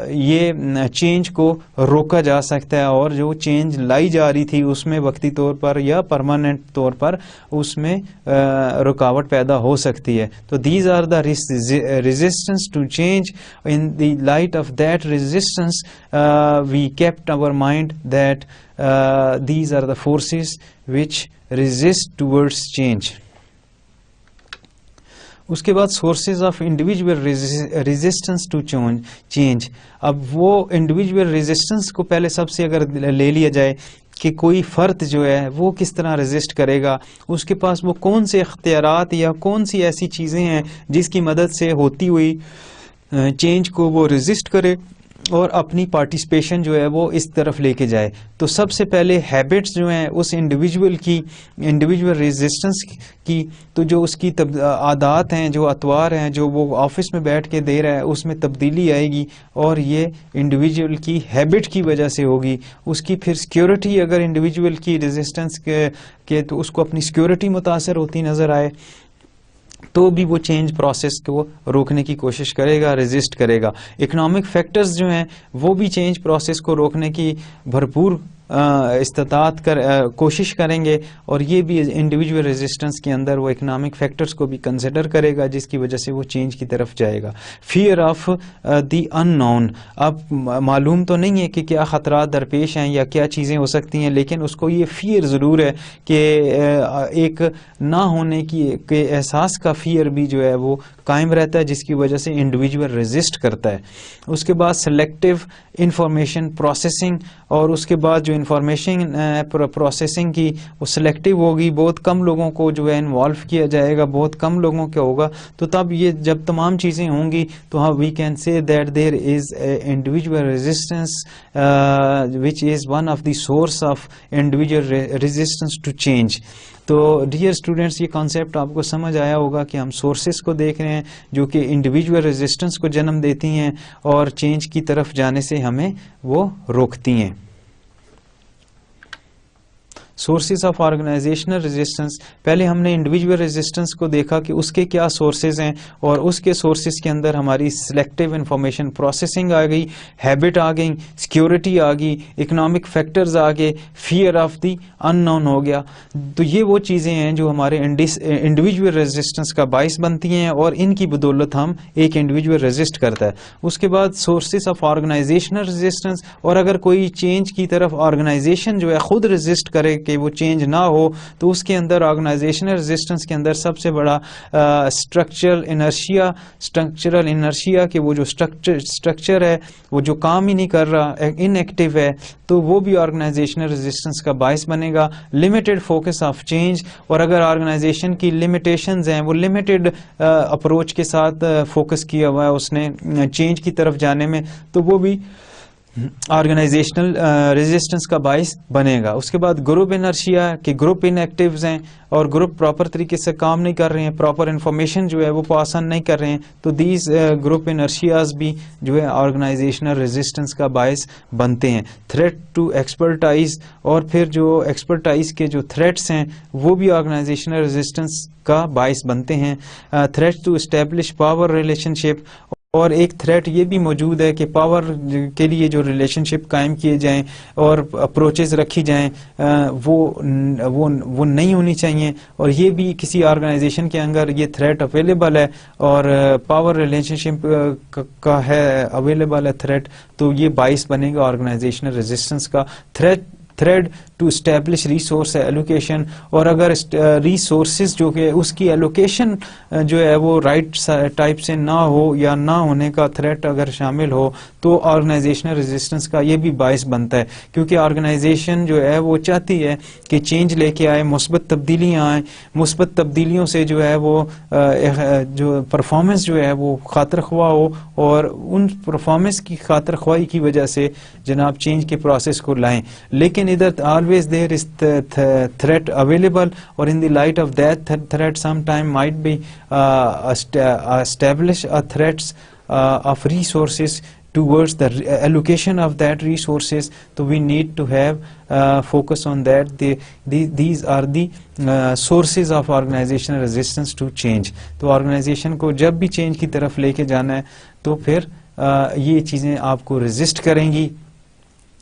یہ چینج کو روکا جا سکتا ہے اور جو چینج لائی جا رہی تھی اس میں وقتی طور پر یا پرماننٹ طور پر اس میں رکاوٹ پیدا ہو سکتی ہے. تو these are the resistance to change. In the light of that resistance we kept our mind that these are the forces which resist towards change. اس کے بعد sources of individual resistance to change. اب وہ individual resistance کو پہلے سب سے اگر لے لیا جائے کہ کوئی فرد جو ہے وہ کس طرح ریزسٹ کرے گا، اس کے پاس وہ کون سے اختیارات یا کون سی ایسی چیزیں ہیں جس کی مدد سے ہوتی ہوئی چینج کو وہ ریزسٹ کرے اور اپنی پارٹیسپیشن جو ہے وہ اس طرف لے کے جائے. تو سب سے پہلے ہیبٹس جو ہیں اس انڈیویجول ریزسٹنس کی، تو جو اس کی عادات ہیں، جو اطوار ہیں، جو وہ آفس میں بیٹھ کے دے رہا ہے، اس میں تبدیلی آئے گی اور یہ انڈیویجول کی ہیبٹ کی وجہ سے ہوگی. اس کی پھر سیکیورٹی، اگر انڈیویجول کی ریزسٹنس کے تو اس کو اپنی سیکیورٹی متاثر ہوتی نظر آئے تو بھی وہ چینج پروسیس کو روکنے کی کوشش کرے گا، ریزسٹ کرے گا. اکنامک فیکٹرز جو ہیں وہ بھی چینج پروسیس کو روکنے کی بھرپور استطاعت کوشش کریں گے، اور یہ بھی انڈیویجول ریزسٹنس کے اندر وہ اکنامک فیکٹرز کو بھی کنسیڈر کرے گا جس کی وجہ سے وہ چینج کی طرف جائے گا. فیئر آف دی ان نون. اب معلوم تو نہیں ہے کہ کیا خطرات درپیش ہیں یا کیا چیزیں ہو سکتی ہیں، لیکن اس کو یہ فیئر ضرور ہے کہ ایک نہ ہونے کے احساس کا فیئر بھی جو ہے وہ قائم رہتا ہے، جس کی وجہ سے انڈیویجول ریزسٹ کرتا ہے. اس کے بعد سلیکٹیو انفارمیشن پروسیسنگ، اور اس کے بعد جو انفارمیشن پروسیسنگ کی وہ سلیکٹیو ہوگی, بہت کم لوگوں کو جو ہے انوالو کیا جائے گا, بہت کم لوگوں کا ہوگا, تو تب یہ جب تمام چیزیں ہوں گی تو ہاں we can say that there is a individual resistance which is one of the source of individual resistance to change. تو ڈیئر اسٹوڈینٹس, یہ کانسیپٹ آپ کو سمجھ آیا ہوگا کہ ہم سورسز کو دیکھ رہے ہیں جو کہ انڈیویجول ریزسٹنس کو جنم دیتی ہیں اور چینج کی طرف جانے سے ہمیں وہ روکتی ہیں. سورسز آف آرگنائزیشنل ریزسٹنس, پہلے ہم نے انڈیویجول ریزسٹنس کو دیکھا کہ اس کے کیا سورسز ہیں, اور اس کے سورسز کے اندر ہماری سلیکٹیو انفارمیشن پروسیسنگ آ گئی, ہیبٹ آ گئی, سیکیورٹی آ گئی, اکنامک فیکٹرز آ گئے, فیئر آف دی ان نون ہو گیا. تو یہ وہ چیزیں ہیں جو ہمارے انڈیویجول ریزسٹنس کا باعث بنتی ہیں, اور ان کی بدولت ہم ایک انڈیویجول ریزسٹ کرتا ہے. اس کے بعد سورسز آف آرگنائزیشنل ریزسٹنس, اور اگر کوئی چینج کی طرف آرگنائزیشن جو ہے خود ریزسٹ کرے کہ وہ چینج نہ ہو, تو اس کے اندر آرگنائزیشنل ریزسٹنس کے اندر سب سے بڑا اسٹرکچرل انرشیا کہ وہ جو اسٹرکچر ہے وہ جو کام ہی نہیں کر رہا, ان ایکٹیو ہے, تو وہ بھی آرگنائزیشنل ریزسٹنس کا باعث بنے گا. لمیٹڈ فوکس آف چینج, اور اگر آرگنائزیشن کی لمیٹیشنز ہیں, وہ لمیٹڈ اپروچ کے ساتھ فوکس کیا ہوا ہے اس نے چینج کی طرف جانے میں, تو وہ بھی آرگنائزیشنل ریزسٹنس کا باعث بنے گا. اس کے بعد گروپ انرشیا کہ گروپ ان ایکٹیوز ہیں اور گروپ پراپر طریقے سے کام نہیں کر رہے ہیں, پراپر انفارمیشن جو ہے وہ پاس آن نہیں کر رہے ہیں, تو دیز گروپ انرشیاز بھی جو ہے آرگنائزیشنل ریزسٹنس کا باعث بنتے ہیں. تھریٹ ٹو ایکسپرٹائز, اور پھر جو ایکسپرٹائز کے جو تھریٹس ہیں وہ بھی آرگنائزیشنل ریزسٹنس کا باعث بنتے ہیں. Threat to establish power relationship, اور ایک تھریٹ یہ بھی موجود ہے کہ پاور کے لیے جو ریلیشن شپ قائم کیے جائیں اور اپروچز رکھی جائیں وہ نہیں ہونی چاہیے, اور یہ بھی کسی آرگنائزیشن کے اندر یہ تھریٹ اویلیبل ہے, اور پاور ریلیشن شپ کا ہے اویلیبل ہے تھریٹ, تو یہ باعث بنے گا آرگنائزیشنل ریزسٹنس کا. Threat to establish resource allocation, اور اگر ریسورسز جو کہ اس کی ایلوکیشن جو ہے وہ رائٹ ٹائپ سے نہ ہو یا نہ ہونے کا تھریٹ اگر شامل ہو, تو آرگنائزیشنل ریزسٹنس کا یہ بھی باعث بنتا ہے, کیونکہ آرگنائزیشن جو ہے وہ چاہتی ہے کہ چینج لے کے آئے, مثبت تبدیلیاں آئیں, مثبت تبدیلیوں سے جو ہے وہ جو پرفارمنس جو ہے وہ خاطر خواہ ہو, اور ان پرفارمنس کی خاطر خواہی کی وجہ سے جناب چینج کے پروسیس کو لائیں. لیکن ادھر always there is threat available, or in the light of that threat sometime might be establish a threats of resources towards the allocation of that resources, so we need to have focus on that. These are the sources of organizational resistance to change. تو organization کو جب بھی change کی طرف لے کے جانا ہے تو پھر یہ چیزیں آپ کو ریزسٹ کریں گی,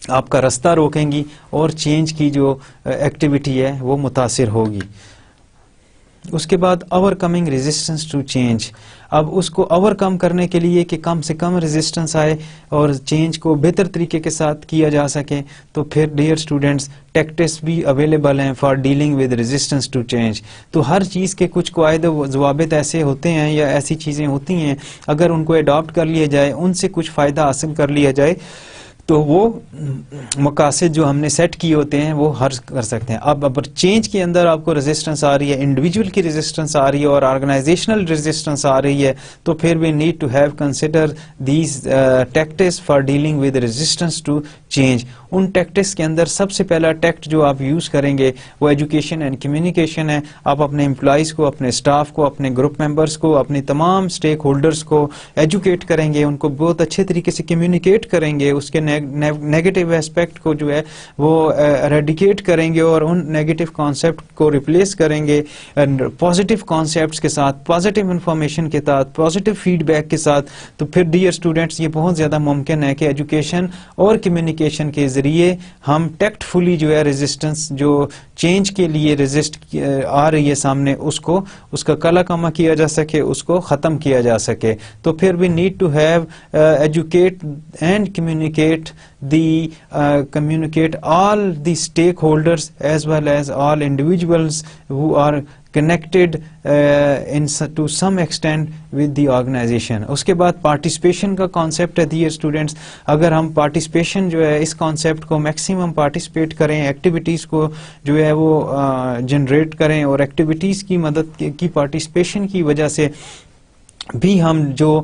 آپ کا رستہ روکیں گی, اور چینج کی جو ایکٹیویٹی ہے وہ متاثر ہوگی. اس کے بعد overcoming resistance to change. اب اس کو اوور کم کرنے کے لیے کہ کم سے کم ریزسٹنس آئے اور چینج کو بہتر طریقے کے ساتھ کیا جا سکے, تو پھر ڈیئر اسٹوڈینٹس ٹیکٹس بھی اویلیبل ہیں for dealing with resistance to change. تو ہر چیز کے کچھ قواعد و ضوابط ایسے ہوتے ہیں یا ایسی چیزیں ہوتی ہیں, اگر ان کو اڈاپٹ کر لیا جائے, ان سے کچھ فائدہ حاصل کر لیا جائے, تو وہ مقاصد جو ہم نے سیٹ کیے ہوتے ہیں وہ حرض کر سکتے ہیں. اب اگر چینج کے اندر آپ کو ریزسٹنس آ رہی ہے, انڈیویجول کی ریزسٹنس آ رہی ہے اور آرگنائزیشنل ریزسٹنس آ رہی ہے, تو پھر we need to have consider these tactics for dealing with resistance to change. ان ٹیکٹس کے اندر سب سے پہلا ٹیکٹ جو آپ یوز کریں گے وہ ایجوکیشن اینڈ کمیونیکیشن ہے. آپ اپنے امپلائیز کو, اپنے اسٹاف کو, اپنے گروپ ممبرس کو, اپنے تمام اسٹیک ہولڈرس کو ایجوکیٹ کریں گے, ان کو بہت اچھے طریقے سے کمیونیکیٹ کریں گے, اس کے نیگیٹو ایسپیکٹ کو جو ہے وہ ایریڈیکیٹ کریں گے اور ان نیگیٹو کانسیپٹ کو ریپلیس کریں گے پازیٹیو کانسیپٹس کے ساتھ, پازیٹیو انفارمیشن کے ساتھ, پازیٹیو فیڈ بیک کے ساتھ. تو پھر ڈیئر اسٹوڈینٹس یہ بہت زیادہ ممکن ہے کہ ایجوکیشن اور کمیونیکیشن کے ذریعے ہم ٹیکٹ فلی جو ہے ریزسٹنس جو چینج کے لیے ریزسٹ آ رہی ہے سامنے, اس کا کلا کما کیا جا سکے, اس کو ختم کیا جا سکے. تو پھر we need to have educate and communicate communicate all the stakeholders as well as all individuals who are connected to some extent with the organization. اس کے بعد پارٹیسپیشن کا کانسیپٹ ہے dear students. اگر ہم پارٹیسپیشن جو ہے اس کانسیپٹ کو maximum participate کریں, ایکٹیویٹیز کو جو ہے وہ جنریٹ کریں, اور ایکٹیویٹیز کی مدد کی پارٹیسپیشن کی وجہ سے بھی ہم جو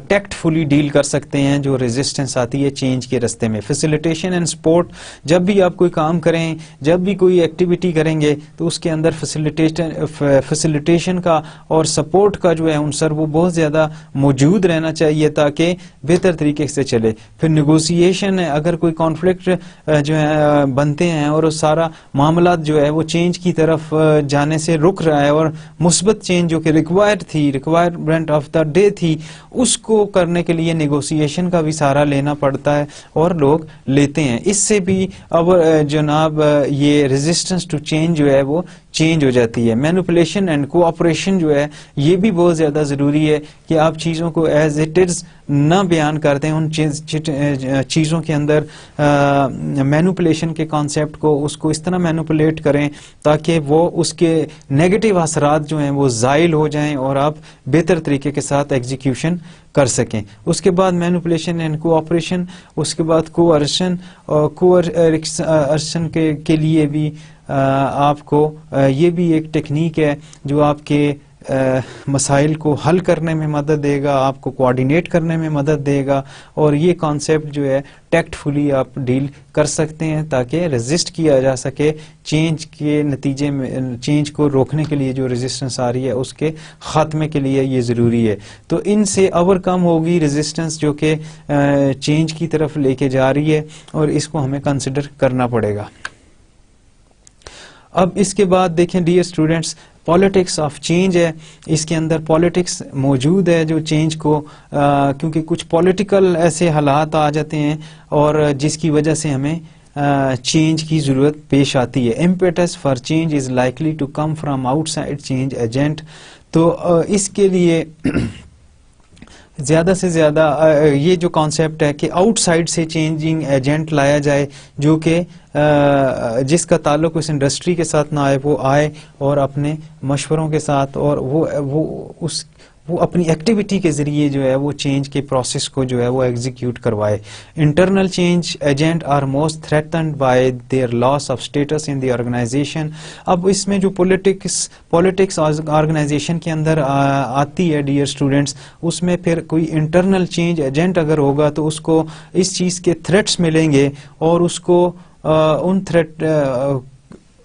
ٹیکٹ فلی ڈیل کر سکتے ہیں جو ریزسٹنس آتی ہے چینج کے راستے میں. فیسیلیٹیشن اینڈ سپورٹ, جب بھی آپ کوئی کام کریں, جب بھی کوئی ایکٹیویٹی کریں گے تو اس کے اندر فیسیلیٹیشن کا اور سپورٹ کا جو ہے عنصر وہ بہت زیادہ موجود رہنا چاہیے تاکہ بہتر طریقے سے چلے. پھر نیگوسیشن ہے, اگر کوئی کانفلکٹ جو ہے بنتے ہیں اور سارا معاملات جو ہے وہ چینج کی طرف جانے سے رک رہا ہے, اور مثبت چینج جو کہ ریکوائرمنٹ آف دا ڈے تھی, اس کو کرنے کے لیے نیگوسیشن کا بھی سہارا لینا پڑتا ہے اور لوگ لیتے ہیں. اس سے بھی اب جناب یہ ریزسٹنس ٹو چینج جو ہے وہ چینج ہو جاتی ہے. مینوپولیشن اینڈ کوآپریشن جو ہے یہ بھی بہت زیادہ ضروری ہے کہ آپ چیزوں کو ایز اٹ از نہ بیان کرتے ہیں, ان چیزوں کے اندر مینوپولیشن کے کانسیپٹ کو اس کو اس طرح مینوپولیٹ کریں تاکہ وہ اس کے نیگیٹو اثرات جو ہیں وہ زائل ہو جائیں اور آپ بہتر طریقے کے ساتھ ایگزیکیوشن کر سکیں. اس کے بعد مینوپولیشن اینڈ کوآپریشن, اس کے بعد کوارشن کے لیے بھی آپ کو یہ بھی ایک ٹیکنیک ہے جو آپ کے مسائل کو حل کرنے میں مدد دے گا, آپ کو کوآرڈینیٹ کرنے میں مدد دے گا, اور یہ کانسیپٹ جو ہے ٹیکٹ فلی آپ ڈیل کر سکتے ہیں تاکہ ریزسٹ کیا جا سکے چینج کے نتیجے میں. چینج کو روکنے کے لیے جو ریزسٹنس آ رہی ہے اس کے خاتمے کے لیے یہ ضروری ہے. تو ان سے اوور کم ہوگی ریزسٹنس جو کہ چینج کی طرف لے کے جا رہی ہے, اور اس کو ہمیں کنسیڈر کرنا پڑے گا. اب اس کے بعد دیکھیں dear students, politics of change ہے. اس کے اندر پالیٹکس موجود ہے جو چینج کو کیونکہ کچھ پولیٹیکل ایسے حالات آ جاتے ہیں اور جس کی وجہ سے ہمیں چینج کی ضرورت پیش آتی ہے. Impetus for change is likely to come from outside change agent. تو اس کے لیے زیادہ سے زیادہ یہ جو کانسیپٹ ہے کہ آؤٹ سائڈ سے چینجنگ ایجنٹ لایا جائے جو کہ جس کا تعلق اس انڈسٹری کے ساتھ نہ آئے, وہ آئے اور اپنے مشوروں کے ساتھ اور وہ اپنی ایکٹیویٹی کے ذریعے جو ہے وہ چینج کے پروسیس کو جو ہے وہ ایگزیکیوٹ کروائے. Internal change agent are most threatened by their loss of status in the organisation. اب اس میں جو پولیٹکس آرگنائزیشن کے اندر آتی ہے ڈیئر اسٹوڈینٹس, اس میں پھر کوئی انٹرنل چینج ایجنٹ اگر ہوگا تو اس کو اس چیز کے تھریٹس ملیں گے, اور اس کو ان تھریٹ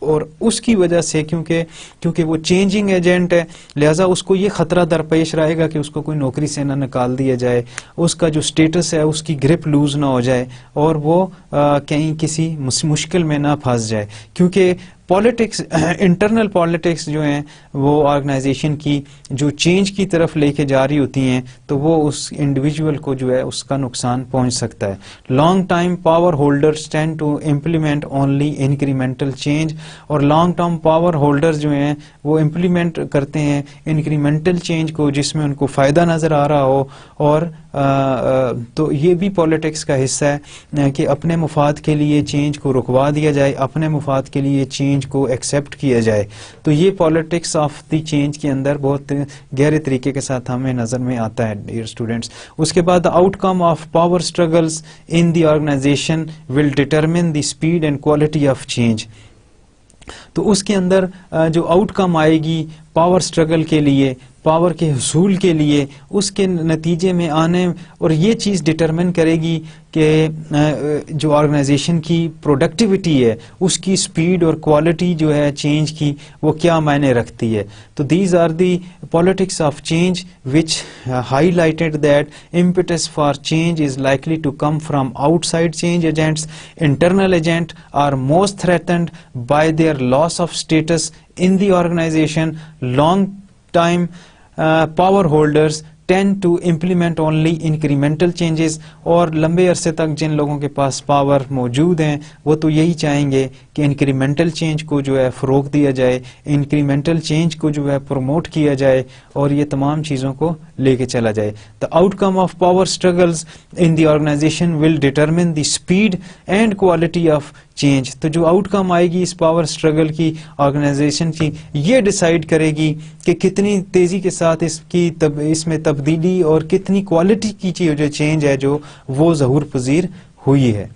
اور اس کی وجہ سے کیونکہ وہ چینجنگ ایجنٹ ہے لہٰذا اس کو یہ خطرہ درپیش رہے گا کہ اس کو کوئی نوکری سے نہ نکال دیا جائے, اس کا جو سٹیٹس ہے اس کی گرپ لوز نہ ہو جائے اور وہ کہیں کسی مشکل میں نہ پھنس جائے. کیونکہ پالیٹکس انٹرنل پالیٹکس جو ہیں وہ آرگنائزیشن کی جو چینج کی طرف لے کے جا رہی ہوتی ہیں تو وہ اس انڈیویجول کو جو ہے اس کا نقصان پہنچ سکتا ہے. Long time power holders tend to implement only incremental change, اور لانگ ٹرم پاور ہولڈرز جو ہیں وہ امپلیمنٹ کرتے ہیں انکریمنٹل چینج کو جس میں ان کو فائدہ نظر آ رہا ہو, اور تو یہ بھی پالیٹکس کا حصہ ہے کہ اپنے مفاد کے لیے چینج کو رکوا دیا جائے, اپنے مفاد کے لیے چینج کو ایکسیپٹ کیا جائے. تو یہ پالیٹکس آف دی چینج کے اندر بہت گہرے طریقے کے ساتھ ہمیں نظر میں آتا ہے ڈیئر اسٹوڈینٹس. اس کے بعد outcome of power struggles in the organisation will determine the speed and quality of change. تو اس کے اندر جو آؤٹ کم آئے گی پاور اسٹرگل کے لیے, پاور کے حصول کے لیے, اس کے نتیجے میں آنے, اور یہ چیز ڈٹرمن کرے گی کہ جو آرگنائزیشن کی پروڈکٹیوٹی ہے اس کی سپیڈ اور کوالٹی جو ہے چینج کی وہ کیا معنی رکھتی ہے. تو these are the politics of change which highlighted that impetus for change is likely to come from outside change agents. Internal agents are most threatened by their loss of status in the organization. Long time power holders tend to implement only incremental changes, اور لمبے عرصے تک جن لوگوں کے پاس power موجود ہیں وہ تو یہی چاہیں گے کہ انکریمنٹل چینج کو جو ہے فروغ دیا جائے, انکریمنٹل چینج کو جو ہے پروموٹ کیا جائے اور یہ تمام چیزوں کو لے کے چلا جائے. The outcome of power struggles in the organization will determine the speed and quality of change. تو جو آؤٹ کم آئے گی اس پاور اسٹرگل کی آرگنائزیشن کی, یہ ڈیسائیڈ کرے گی کہ کتنی تیزی کے ساتھ اس میں تبدیلی اور کتنی کوالٹی کی جو چینج ہے جو وہ ظہور پذیر ہوئی ہے.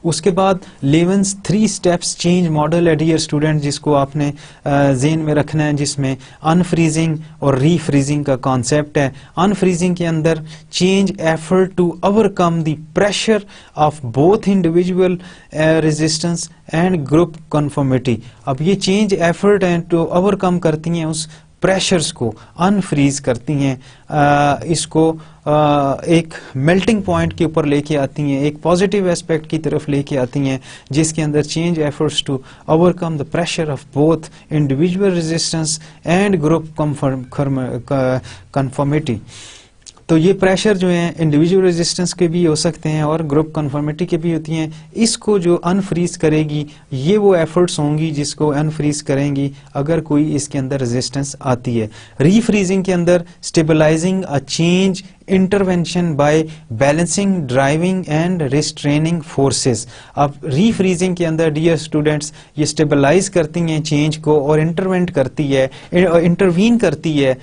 اس کے بعد 11 3 اسٹیپس چینج ماڈل ہے ڈیئر اسٹوڈنٹ, جس کو آپ نے ذہن میں رکھنا ہے, جس میں انفریزنگ اور ری فریزنگ کا کانسیپٹ ہے. انفریزنگ کے اندر change effort to overcome the pressure of both individual resistance and group conformity. اب یہ چینج ایفرٹ ہیں ٹو اوور کم کرتی ہیں اس پریشرز کو, انفریز کرتی ہیں, اس کو ایک میلٹنگ پوائنٹ کے اوپر لے کے آتی ہیں, ایک پازیٹیو اسپیکٹ کی طرف لے کے آتی ہیں, جس کے اندر change efforts to overcome the pressure of both individual resistance and group conformity. تو یہ پریشر جو ہیں انڈیویجول ریزسٹنس کے بھی ہو سکتے ہیں اور گروپ کنفرمیٹی کے بھی ہوتی ہیں. اس کو جو انفریز کرے گی یہ وہ ایفرٹس ہوں گی جس کو انفریز کریں گی اگر کوئی اس کے اندر ریزسٹنس آتی ہے. ری فریزنگ کے اندر stabilizing a change intervention by balancing driving and restraining forces. اب ری فریزنگ کے اندر ڈیئر اسٹوڈینٹس یہ اسٹیبلائز کرتی ہیں چینج کو اور انٹروینٹ کرتی ہے, انٹروین کرتی ہے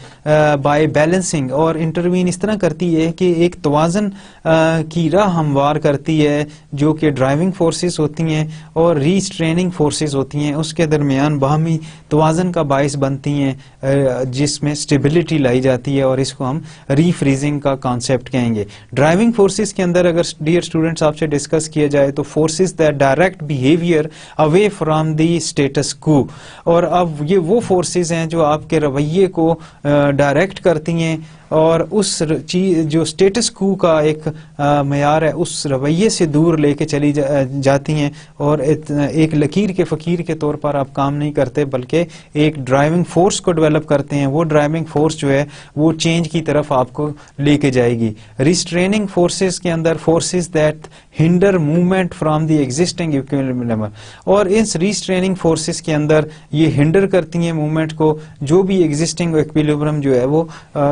بائی بیلنسنگ, اور انٹروین اس طرح کرتی ہے کہ ایک توازن کی راہ ہموار کرتی ہے جو کہ ڈرائیونگ فورسز ہوتی ہیں اور ریسٹریننگ فورسز ہوتی ہیں, اس کے درمیان باہمی توازن کا باعث بنتی ہیں جس میں اسٹیبلٹی لائی جاتی ہے, اور اس کو ہم ری فریزنگ کا کانسیپٹ کہیں گے. ڈرائیونگ فورسز کے اندر اگر ڈیئر اسٹوڈنٹس آپ سے ڈسکس کیا جائے تو forces that direct behaviour away from the status quo, اور اب یہ وہ فورسز ہیں جو آپ کے رویے کو ڈائریکٹ کرتی ہیں اور اس چیز جو اسٹیٹس کو کا ایک معیار ہے اس رویے سے دور لے کے چلی جاتی ہیں, اور ایک لکیر کے فقیر کے طور پر آپ کام نہیں کرتے بلکہ ایک ڈرائیونگ فورس کو ڈیولپ کرتے ہیں. وہ ڈرائیونگ فورس جو ہے وہ چینج کی طرف آپ کو لے کے جائے گی. ریسٹریننگ فورسز کے اندر forces that hinder movement from the existing equilibrium, اور اس ریسٹریننگ فورسز کے اندر یہ ہنڈر کرتی ہیں موومنٹ کو جو بھی ایگزسٹنگ ایکویلبریم جو ہے وہ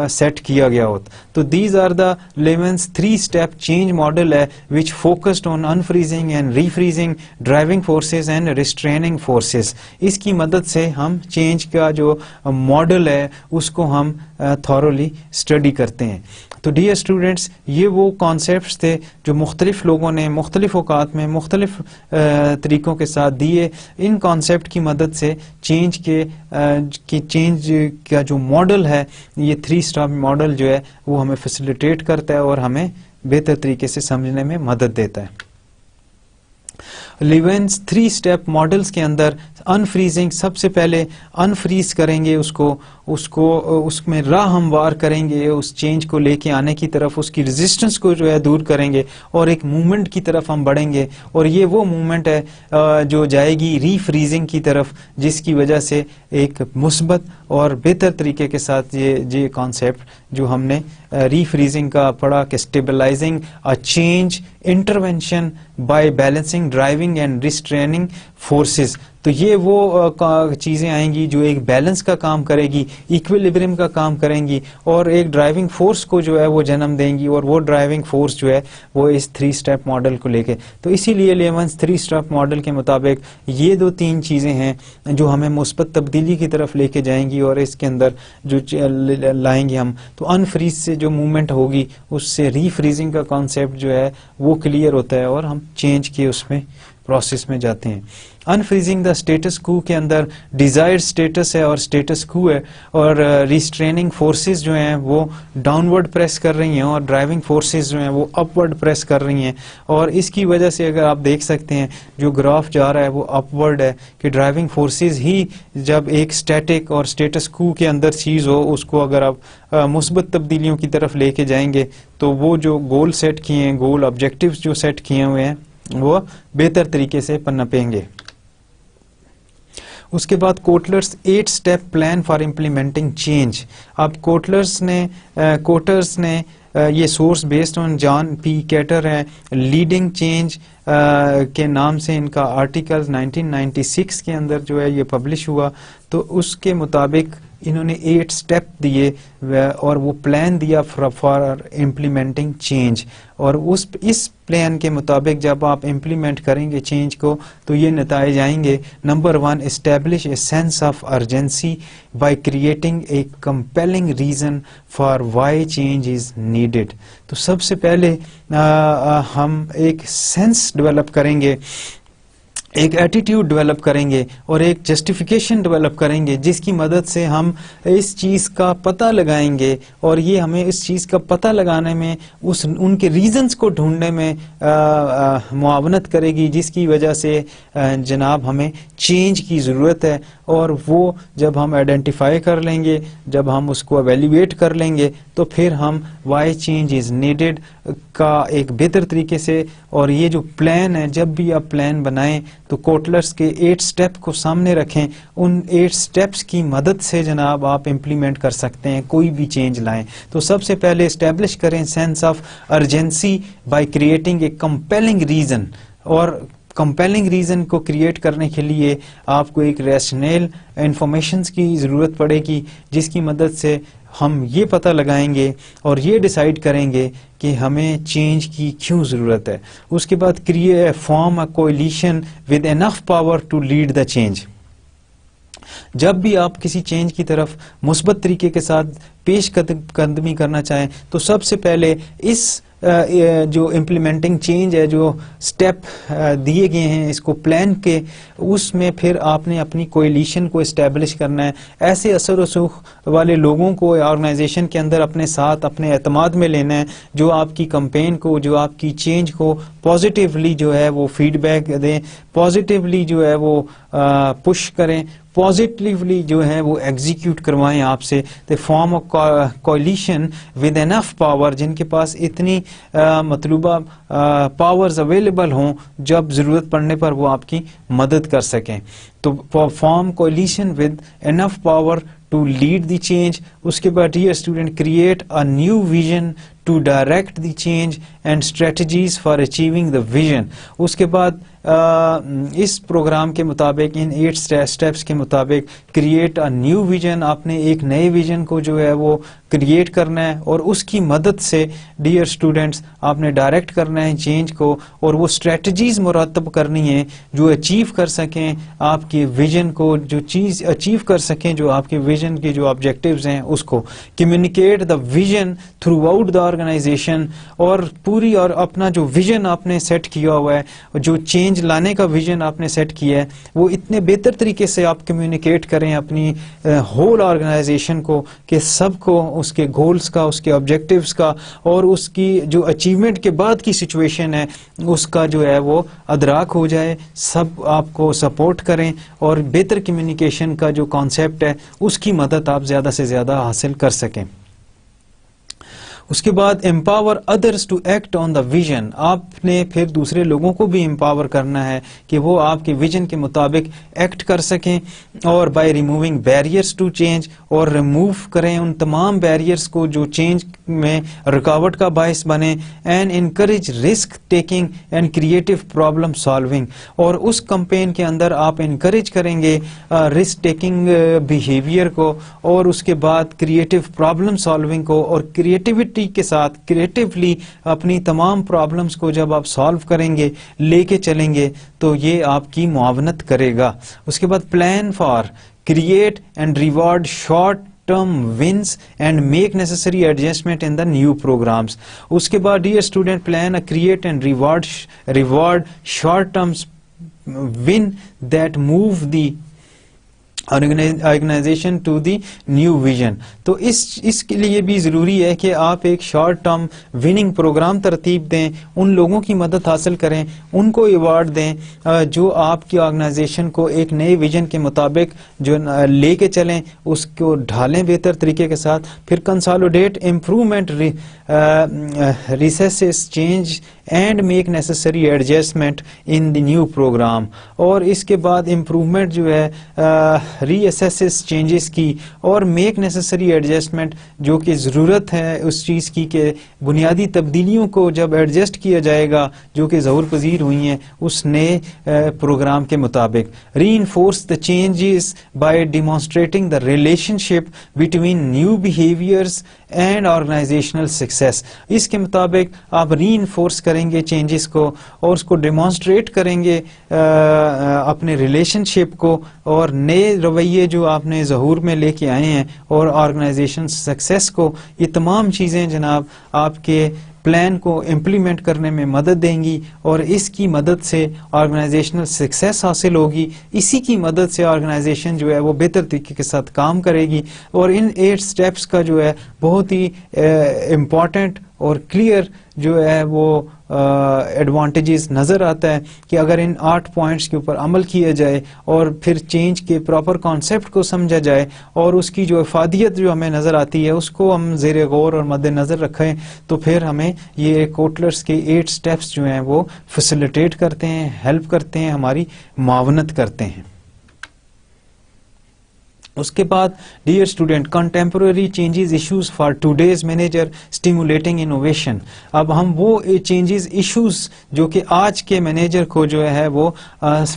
سیٹ کیا گیا ہوتا. تو these are the 11 3 step change model ہے which focused on unfreezing and refreezing driving forces and restraining forces. اس کی مدد سے ہم چینج کا جو ماڈل ہے اس کو ہم thoroughly اسٹڈی کرتے ہیں. تو ڈیئر اسٹوڈینٹس یہ وہ کانسیپٹس تھے جو مختلف لوگوں نے مختلف اوقات میں مختلف طریقوں کے ساتھ دیے. ان کانسیپٹ کی مدد سے چینج چینج کا جو ماڈل ہے یہ 3 اسٹیپ ماڈل جو ہے وہ ہمیں فیسیلیٹیٹ کرتا ہے اور ہمیں بہتر طریقے سے سمجھنے میں مدد دیتا ہے. 11 3 اسٹیپ ماڈلز کے اندر انفریزنگ, سب سے پہلے انفریز کریں گے اس میں راہ ہموار کریں گے اس چینج کو لے کے آنے کی طرف, اس کی ریزسٹنس کو جو ہے دور کریں گے اور ایک موومنٹ کی طرف ہم بڑھیں گے, اور یہ وہ موومنٹ ہے جو جائے گی ری فریزنگ کی طرف, جس کی وجہ سے ایک مثبت اور بہتر طریقے کے ساتھ یہ کانسیپٹ جو ہم نے ری فریزنگ کا پڑھا کہ stabilising a change intervention by balancing driving and restraining forces. تو یہ وہ چیزیں آئیں گی جو ایک بیلنس کا کام کرے گی, ایکویلیبریم کا کام کریں گی اور ایک ڈرائیونگ فورس کو جو ہے وہ جنم دیں گی, اور وہ ڈرائیونگ فورس جو ہے وہ اس 3 اسٹیپ ماڈل کو لے کے. تو اسی لیے 11 3 اسٹیپ ماڈل کے مطابق یہ 2-3 چیزیں ہیں جو ہمیں مثبت تبدیلی کی طرف لے کے جائیں گی, اور اس کے اندر جو لائیں گے ہم. تو انفریز سے جو موومنٹ ہوگی اس سے ری فریزنگ کا کانسیپٹ جو ہے وہ کلیئر ہوتا ہے اور ہم چینج کے اس میں پروسیس میں جاتے ہیں. انفریزنگ دا اسٹیٹس کو کے اندر ڈیزائرڈ اسٹیٹس ہے اور اسٹیٹس کو ہے, اور ریسٹریننگ فورسز جو ہیں وہ ڈاؤن ورڈ پریس کر رہی ہیں اور ڈرائیونگ فورسز جو ہیں وہ اپ ورڈ پریس کر رہی ہیں, اور اس کی وجہ سے اگر آپ دیکھ سکتے ہیں جو گراف جا رہا ہے وہ اپ ورڈ ہے کہ ڈرائیونگ فورسز ہی جب ایک اسٹیٹک اور اسٹیٹس کو کے اندر چیز ہو اس کو اگر آپ مثبت تبدیلیوں کی طرف لے کے جائیں گے تو وہ جو گول سیٹ کیے ہیں, گول آبجیکٹیوز جو سیٹ کیے ہوئے ہیں وہ بہتر طریقے سے پنپیں گے. اس کے بعد Kotter's 8 step plan for implementing change. اب کوٹرز نے یہ source based on John P Kotter ہے, لیڈنگ چینج کے نام سے ان کا آرٹیکل 1996 کے اندر جو ہے یہ پبلش ہوا. تو اس کے مطابق انہوں نے 8 اسٹیپ دیے اور وہ پلان دیا فار امپلیمنٹنگ چینج, اور اس پلان کے مطابق جب آپ امپلیمنٹ کریں گے چینج کو تو یہ نتائج آئیں گے. Number 1, establish a sense of urgency by creating a compelling reason for why change is needed. تو سب سے پہلے ہم ایک سینس ڈیولپ کریں گے, ایک ایٹیٹیوڈ ڈیولپ کریں گے اور ایک جسٹیفیکیشن ڈیولپ کریں گے جس کی مدد سے ہم اس چیز کا پتہ لگائیں گے, اور یہ ہمیں اس چیز کا پتہ لگانے میں ان کے ریزنز کو ڈھونڈنے میں معاونت کرے گی جس کی وجہ سے جناب ہمیں چینج کی ضرورت ہے. اور وہ جب ہم آئیڈینٹیفائی کر لیں گے, جب ہم اس کو ایویلیویٹ کر لیں گے تو پھر ہم وائی چینج از نیڈیڈ کا ایک بہتر طریقے سے, اور یہ جو پلان ہے جب بھی آپ پلان بنائیں تو کوٹلرز کے 8 اسٹیپ کو سامنے رکھیں. ان 8 اسٹیپس کی مدد سے جناب آپ امپلیمنٹ کر سکتے ہیں, کوئی بھی چینج لائیں. تو سب سے پہلے اسٹیبلش کریں sense of urgency by creating a compelling reason, اور کمپیلنگ ریزن کو کریٹ کرنے کے لیے آپ کو ایک ریشنل انفارمیشنز کی ضرورت پڑے گی جس کی مدد سے ہم یہ پتہ لگائیں گے اور یہ ڈیسائیڈ کریں گے کہ ہمیں چینج کی کیوں ضرورت ہے. اس کے بعد form a coalition with enough power to lead the change. جب بھی آپ کسی چینج کی طرف مثبت طریقے کے ساتھ پیش قدمی کرنا چاہیں تو سب سے پہلے اس جو امپلیمنٹنگ چینج ہے, جو اسٹیپ دیے گئے ہیں اس کو پلان کے, اس میں پھر آپ نے اپنی کولیشن کو اسٹیبلش کرنا ہے. ایسے اثر و رسوخ والے لوگوں کو آرگنائزیشن کے اندر اپنے ساتھ اپنے اعتماد میں لینا ہے جو آپ کی کمپین کو, جو آپ کی چینج کو پازیٹیولی جو ہے وہ فیڈ بیک دیں, پازیٹیولی جو ہے وہ پش کریں, پازیٹیولی جو ہے وہ ایگزیکیوٹ کروائیں آپ سے. تو form of coalition with enough power, جن کے پاس اتنی مطلوبہ پاورز اویلیبل ہوں جب ضرورت پڑنے پر وہ آپ کی مدد کر سکیں. تو form coalition with enough power to lead the change. اس کے بعد dear student create a new vision to direct the change and strategies for achieving the vision. اس کے بعد اس پروگرام کے مطابق ان 8 اسٹیپس کے مطابق کریٹ اے نیو ویژن, آپ نے ایک نئے ویژن کو جو ہے وہ کریٹ کرنا ہے اور اس کی مدد سے ڈیئر اسٹوڈنٹس آپ نے ڈائریکٹ کرنا ہے چینج کو, اور وہ اسٹریٹجیز مرتب کرنی ہیں جو اچیو کر سکیں آپ کے ویژن کو, جو چیز اچیو کر سکیں جو آپ کے ویژن کے جو آبجیکٹیوز ہیں اس کو. Communicate the vision throughout the organisation, اور پوری اور اپنا جو ویژن آپ نے سیٹ کیا ہوا ہے, جو چینج لانے کا ویژن آپ نے سیٹ کیا ہے, وہ اتنے بہتر طریقے سے آپ کمیونیکیٹ کریں اپنی ہول آرگنائزیشن کو کہ سب کو اس کے گولز کا, اس کے آبجیکٹیوز کا اور اس کی جو اچیومنٹ کے بعد کی سچویشن ہے اس کا جو ہے وہ ادراک ہو جائے, سب آپ کو سپورٹ کریں اور بہتر کمیونیکیشن کا جو کانسیپٹ ہے اس کی مدد آپ زیادہ سے زیادہ حاصل کر سکیں. اس کے بعد empower others to act on the vision. آپ نے پھر دوسرے لوگوں کو بھی امپاور کرنا ہے کہ وہ آپ کے ویژن کے مطابق ایکٹ کر سکیں, اور by removing barriers to change, اور ریموو کریں ان تمام بیریئرس کو جو چینج میں رکاوٹ کا باعث بنے. And encourage risk taking and creative problem solving, اور اس کمپین کے اندر آپ انکریج کریں گے رسک ٹیکنگ بیہیویئر کو, اور اس کے بعد کریٹو پرابلم سالونگ کو, اور کریٹیوٹی کے ساتھ کریٹیولی اپنی تمام پرابلمز کو جب آپ سالو کریں گے, لے کے چلیں گے تو یہ آپ کی معاونت کرے گا. اس کے بعد plan for create and reward short term wins and make necessary adjustment in the new programs. اس کے بعد dear student plan a create and reward short term win that move the organisation to the new vision. تو اس کے لیے بھی ضروری ہے کہ آپ ایک شارٹ ٹرم وننگ پروگرام ترتیب دیں, ان لوگوں کی مدد حاصل کریں, ان کو ایوارڈ دیں جو آپ کی آرگنائزیشن کو ایک نئے ویژن کے مطابق جو لے کے چلیں, اس کو ڈھالیں بہتر طریقے کے ساتھ. پھر consolidate improvement reassess change and make necessary adjustment in the new program. اور اس کے بعد امپروومنٹ جو ہے ری اسیسز چینجز کی اور میک نیسسری ایڈجسٹمنٹ جو کہ ضرورت ہے اس چیز کی کہ بنیادی تبدیلیوں کو جب ایڈجسٹ کیا جائے گا جو کہ ظہور پذیر ہوئی ہیں اس نئے پروگرام کے مطابق. Reinforce the changes by demonstrating the relationship between new behaviours and organisational success. اس کے مطابق آپ ری انفورس کریں گے چینجز کو اور اس کو ڈیمانسٹریٹ کریں گے اپنے ریلیشن شپ کو اور نئے رویے جو آپ نے ظہور میں لے کے آئے ہیں اور آرگنائزیشن سکسیس کو. یہ تمام چیزیں جناب آپ کے پلان کو امپلیمنٹ کرنے میں مدد دیں گی اور اس کی مدد سے آرگنائزیشنل سکسیس حاصل ہوگی. اسی کی مدد سے آرگنائزیشن جو ہے وہ بہتر طریقے کے ساتھ کام کرے گی. اور ان 8 سٹیپس کا جو ہے بہت ہی امپورٹنٹ اور کلیئر جو ہے وہ ایڈوانٹیجز نظر آتا ہے کہ اگر ان 8 پوائنٹس کے اوپر عمل کیا جائے اور پھر چینج کے پراپر کانسیپٹ کو سمجھا جائے اور اس کی جو افادیت جو ہمیں نظر آتی ہے اس کو ہم زیر غور اور مد نظر رکھیں تو پھر ہمیں یہ کوٹلرز کے 8 سٹیپس جو ہیں وہ فیسیلیٹیٹ کرتے ہیں, ہیلپ کرتے ہیں, ہماری معاونت کرتے ہیں. اس کے بعد dear student contemporary changes issues for today's manager stimulating innovation. اب ہم وہ چینجز ایشوز جو کہ آج کے مینیجر کو جو ہے وہ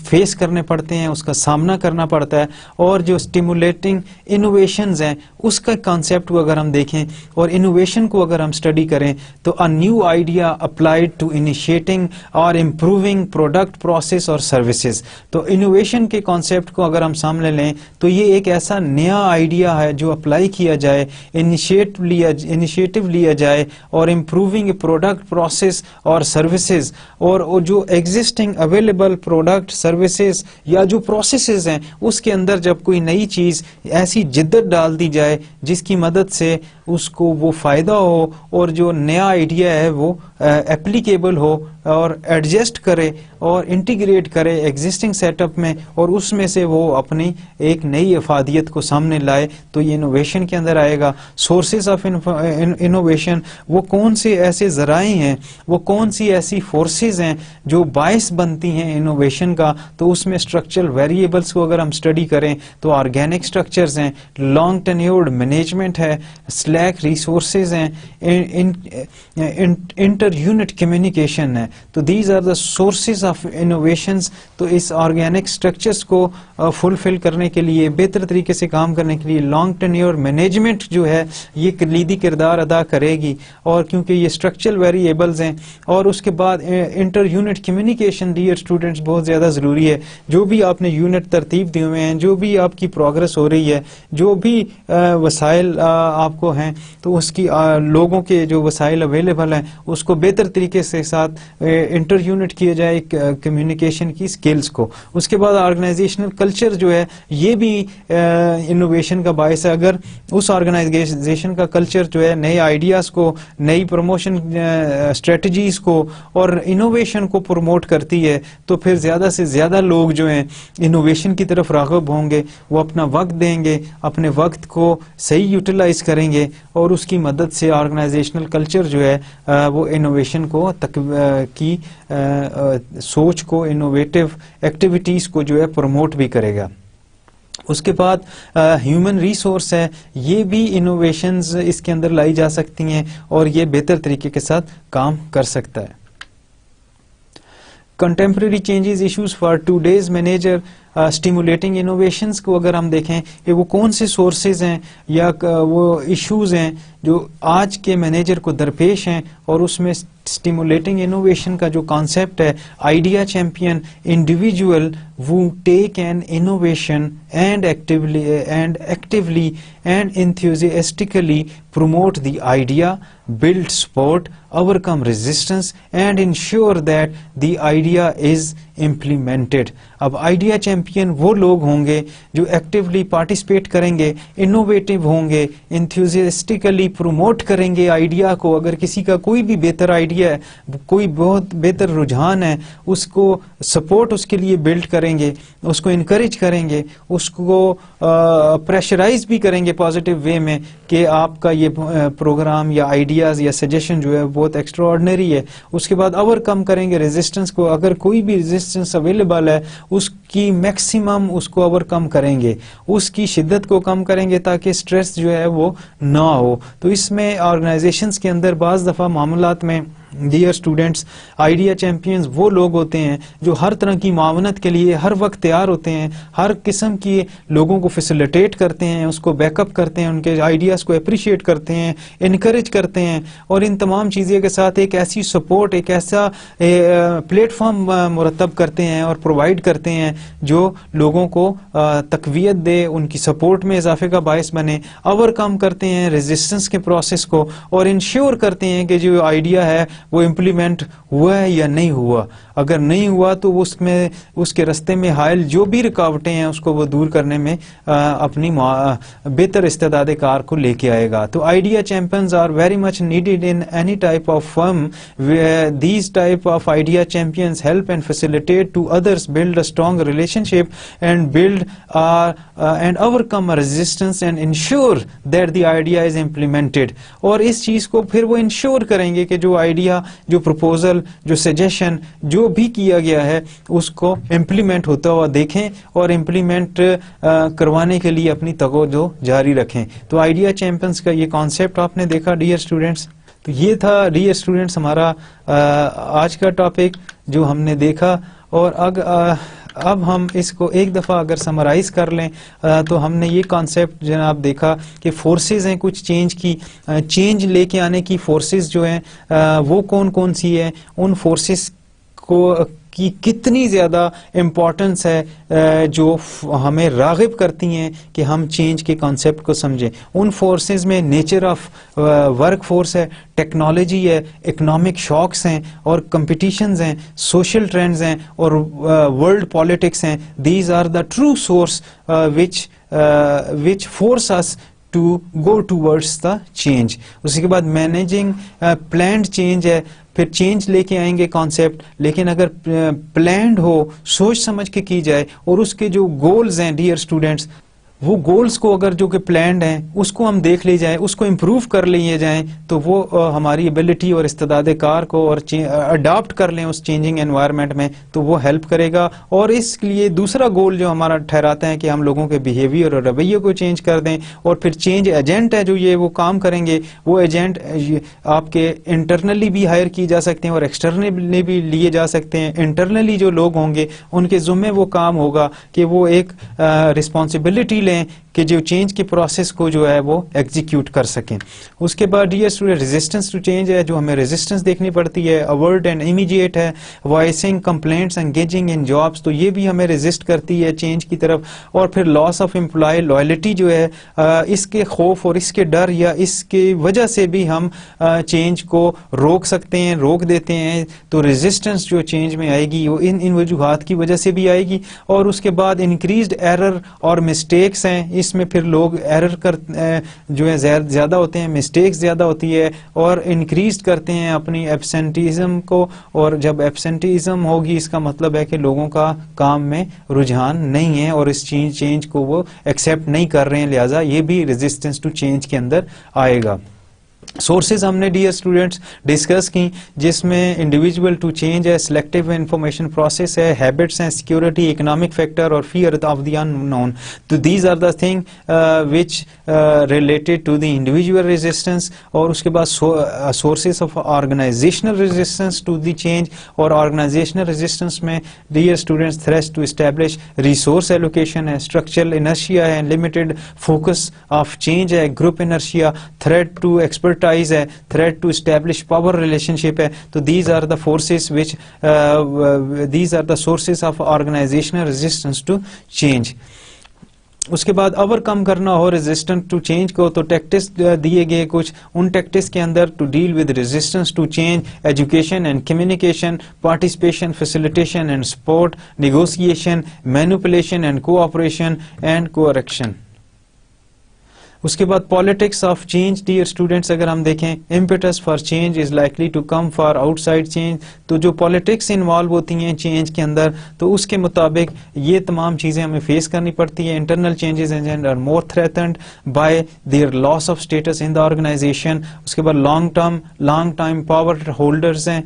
فیس کرنے پڑتے ہیں, اس کا سامنا کرنا پڑتا ہے, اور جو اسٹیمولیٹنگ انوویشنز ہیں اس کا کانسیپٹ کو اگر ہم دیکھیں اور انوویشن کو اگر ہم اسٹڈی کریں تو a new idea applied to initiating or improving product process اور سروسز. تو انوویشن کے کانسیپٹ کو اگر ہم سامنے لیں تو یہ ایک ایسا نیا آئیڈیا ہے جو اپلائی کیا جائے, انیشیٹو لیا جائے اور امپروونگ پروڈکٹ پروسیس اور سروسز, اور جو ایگزسٹنگ اویلیبل پروڈکٹ سروسز یا جو پروسیسز ہیں اس کے اندر جب کوئی نئی چیز ایسی جدت ڈال دی جائے جس کی مدد سے اس کو وہ فائدہ ہو اور جو نیا آئیڈیا ہے وہ اپلیکیبل ہو اور ایڈجسٹ کرے اور انٹیگریٹ کرے ایگزسٹنگ سیٹ اپ میں اور اس میں سے وہ اپنی ایک نئی افادیت کو سامنے لائے تو یہ انوویشن کے اندر آئے گا. سورسز آف انوویشن, وہ کون سے ایسے ذرائع ہیں, وہ کون سی ایسی فورسز ہیں جو باعث بنتی ہیں انوویشن کا. تو اس میں اسٹرکچرل ویریبلس کو اگر ہم اسٹڈی کریں تو آرگینک اسٹرکچرز ہیں, لانگ ٹینیورڈ مینجمنٹ ہے, سلیک ریسورسز ہیں, انٹر یونٹ کمیونیکیشن ہے. تو these are the sources of innovations. تو اس آرگینک اسٹرکچرز کو فلفل کرنے کے لیے, بہتر طریقے سے کام کرنے کے لیے لانگ ٹینیور مینجمنٹ جو ہے یہ کلیدی کردار ادا کرے گی. اور کیونکہ یہ اسٹرکچرل ویریبلز ہیں, اور اس کے بعد inter unit communication dear students بہت زیادہ ضروری ہے. جو بھی آپ نے یونٹ ترتیب دیے ہوئے ہیں, جو بھی آپ کی پروگرس ہو رہی ہے, جو بھی وسائل آپ کو ہیں, تو اس کی لوگوں کے جو وسائل اویلیبل ہیں اس کو بہتر طریقے سے ساتھ انٹر یونٹ کیا جائے کمیونیکیشن کی سکلز کو. اس کے بعد آرگنائزیشنل کلچر جو ہے یہ بھی انوویشن کا باعث ہے. اگر اس آرگنائزیشن کا کلچر جو ہے نئے آئیڈیاز کو, نئی پروموشن اسٹریٹجیز کو اور انوویشن کو پروموٹ کرتی ہے تو پھر زیادہ سے زیادہ لوگ جو ہیں انوویشن کی طرف راغب ہوں گے, وہ اپنا وقت دیں گے, اپنے وقت کو صحیح یوٹیلائز کریں گے اور اس کی مدد سے آرگنائزیشنل کلچر جو ہے وہ انوویشن کو کی سوچ کو, انوویٹو ایکٹیویٹیز کو جو ہے پروموٹ بھی کرے گا. اس کے بعد ہیومن ریسورس ہے, یہ بھی انوویشنز اس کے اندر لائی جا سکتی ہیں اور یہ بہتر طریقے کے ساتھ کام کر سکتا ہے. Contemporary changes issues for today's manager stimulating innovations کو اگر ہم دیکھیں کہ وہ کون سے سورسز ہیں یا وہ ایشوز ہیں جو آج کے مینیجر کو درپیش ہیں, اور اس میں اسٹیمولیٹنگ انوویشن کا جو کانسیپٹ ہے, idea champion individual who take an innovation and actively and enthusiastically promote the idea, build support, overcome resistance and ensure that the idea is implemented. اب آئیڈیا چیمپئن وہ لوگ ہوں گے جو ایکٹیولی پارٹیسپیٹ کریں گے, انوویٹو ہوں گے, انتھیوزیسٹکلی پروموٹ کریں گے آئیڈیا کو. اگر کسی کا کوئی بھی بہتر آئیڈیا ہے, کوئی بہت بہتر رجحان ہے, اس کو سپورٹ اس کے لیے بلڈ کریں گے, اس کو انکریج کریں گے, اس کو پریشرائز بھی کریں گے پازیٹیو وے میں کہ آپ کا یہ پروگرام یا آئیڈیاز یا سجیشن جو ہے بہت ایکسٹرا آرڈنری ہے. اس کے بعد اوور کم کریں گے ریزسٹنس کو. اگر کوئی بھی ریزسٹنس اویلیبل ہے اس کی میکسیمم اس کو اوور کم کریں گے, اس کی شدت کو کم کریں گے تاکہ سٹریس جو ہے وہ نہ ہو. تو اس میں آرگنائزیشنز کے اندر بعض دفعہ معاملات میں ڈیئر اسٹوڈینٹس آئیڈیا چیمپئنز وہ لوگ ہوتے ہیں جو ہر طرح کی معاونت کے لیے ہر وقت تیار ہوتے ہیں, ہر قسم کی لوگوں کو فیسیلیٹیٹ کرتے ہیں, اس کو بیک اپ کرتے ہیں, ان کے آئیڈیاز کو اپریشیٹ کرتے ہیں, انکریج کرتے ہیں, اور ان تمام چیزوں کے ساتھ ایک ایسی سپورٹ, ایک ایسا پلیٹ فارم مرتب کرتے ہیں اور پرووائڈ کرتے ہیں جو لوگوں کو تقویت دے, ان کی سپورٹ میں اضافے کا باعث بنے. اوور کم کرتے ہیں ریزسٹنس کے پروسیس کو اور انشور کرتے ہیں کہ جو آئیڈیا ہے وہ امپلیمنٹ ہوا ہے یا نہیں ہوا. اگر نہیں ہوا تو اس میں اس کے رستے میں حائل جو بھی رکاوٹیں ہیں اس کو وہ دور کرنے میں اپنی بہتر استعداد کار کو لے کے آئے گا. تو idea champions are very much needed in any type of firm. These type of idea champions help and facilitate to others build a strong relationship and build and overcome resistance and ensure that the idea is implemented. اور اس چیز کو پھر وہ ensure کریں گے کہ جو آئیڈیا, جو پروپوزل, جو سجیشن جو بھی کیا گیا ہے اس کو امپلیمنٹ ہوتا ہوا دیکھیں اور امپلیمنٹ کروانے کے لیے اپنی توجہ جاری رکھیں. تو آئیڈیا چیمپئنز کا یہ کانسیپٹ آپ نے دیکھا ڈیئر اسٹوڈینٹس. تو یہ تھا ڈیئر اسٹوڈینٹس ہمارا آج کا ٹاپک جو ہم نے دیکھا. اور اب ہم اس کو ایک دفعہ اگر سمرائز کر لیں تو ہم نے یہ کانسیپٹ جناب دیکھا کہ فورسز ہیں کچھ چینج کی, چینج لے کے آنے کی فورسز جو ہیں وہ کون کون سی ہیں, ان فورسز کو کی کتنی زیادہ امپورٹنس ہے جو ہمیں راغب کرتی ہیں کہ ہم چینج کے کانسیپٹ کو سمجھیں. ان فورسز میں نیچر آف ورک فورس ہے, ٹیکنالوجی ہے, اکنامک شاکس ہیں اور کمپٹیشنز ہیں, سوشل ٹرینڈز ہیں اور ورلڈ پالیٹکس ہیں. These are the true source which force us to go towards the change. اس کے بعد مینیجنگ پلانڈ چینج ہے, پھر چینج لے کے آئیں گے کانسیپٹ, لیکن اگر پلانڈ ہو, سوچ سمجھ کے کی جائے اور اس کے جو گولز ہیں ڈیئر اسٹوڈینٹس وہ گولز کو اگر جو کہ پلانڈ ہیں اس کو ہم دیکھ لی جائیں, اس کو امپروو کر لیے جائیں تو وہ ہماری ایبلٹی اور استعداد کار کو اور اڈاپٹ کر لیں اس چینجنگ انوائرمنٹ میں تو وہ ہیلپ کرے گا. اور اس لیے دوسرا گول جو ہمارا ٹھہراتے ہیں کہ ہم لوگوں کے بیہیویئر اور رویے کو چینج کر دیں. اور پھر چینج ایجنٹ ہے جو یہ وہ کام کریں گے, وہ ایجنٹ آپ کے انٹرنلی بھی ہائر کی جا سکتے ہیں اور ایکسٹرنلی بھی لیے جا سکتے ہیں. انٹرنلی جو لوگ ہوں گے ان کے ذمے وہ کام ہوگا کہ وہ ایک رسپانسبلٹی کہ جو چینج کے پروسیس کو جو ہے وہ ایگزیکیوٹ کر سکیں. اس کے بعد dear student resistance to change ہے جو ہمیں ریزسٹنس دیکھنی پڑتی ہے. اوورڈ اینڈ امیڈیٹ ہے, voicing complaints engaging in jobs, تو یہ بھی ہمیں ریزسٹ کرتی ہے چینج کی طرف. اور پھر لاس آف امپلائی لائلٹی جو ہے, اس کے خوف اور اس کے ڈر یا اس کی وجہ سے بھی ہم چینج کو روک سکتے ہیں, روک دیتے ہیں. تو ریزسٹنس جو چینج میں آئے گی وہ ان وجوہات کی وجہ سے بھی آئے گی. اور اس کے بعد انکریزڈ ایرر اور مسٹیکس ہیں, اس میں پھر لوگ ایرر جو ہے زیادہ ہوتے ہیں, مسٹیکس زیادہ ہوتی ہے اور انکریز کرتے ہیں اپنی ایبسینٹیزم کو. اور جب ایبسینٹیزم ہوگی اس کا مطلب ہے کہ لوگوں کا کام میں رجحان نہیں ہے اور اس چینج کو وہ ایکسیپٹ نہیں کر رہے ہیں, لہٰذا یہ بھی ریزسٹنس ٹو چینج کے اندر آئے گا. سورسز ہم نے ڈیئر اسٹوڈینٹس ڈسکس کی جس میں انڈیویجول ٹو چینج ہے, سلیکٹیو انفارمیشن پروسیس ہے, ہیبٹس ہیں, سیکورٹی, اکنامک فیکٹر اور fear of the unknown. تو these are the thing which related to the individual resistance. اور اس کے بعد sources of organisational resistance to the change. اور آرگنائزیشنل ریزسٹنس میں dear students threats to establish resource allocation ہے, structural inertia ہے, limited focus of change ہے, group inertia, threat to ایکسپرٹائز ہے, threat to establish power relationship ہے. تو these are the forces which these are the sources of organisational resistance to change. اس کے بعد over کم کرنا ہو resistance to change کو تو ٹیکٹس دیے گئے کچھ. ان ٹیکٹس کے اندر to deal with resistance to change, education and communication, participation, facilitation and support, negotiation, manipulation and cooperation and correction. اس کے بعد politics of change. Dear students, اگر ہم دیکھیں impetus for change is likely to come for outside change. تو جو politics involve ہوتی ہیں چینج کے اندر, تو اس کے مطابق یہ تمام چیزیں ہمیں فیس کرنی پڑتی ہیں. Internal changes are more threatened by their loss of status in the organization. اس کے بعد لانگ ٹائم پاور ہولڈرز ہیں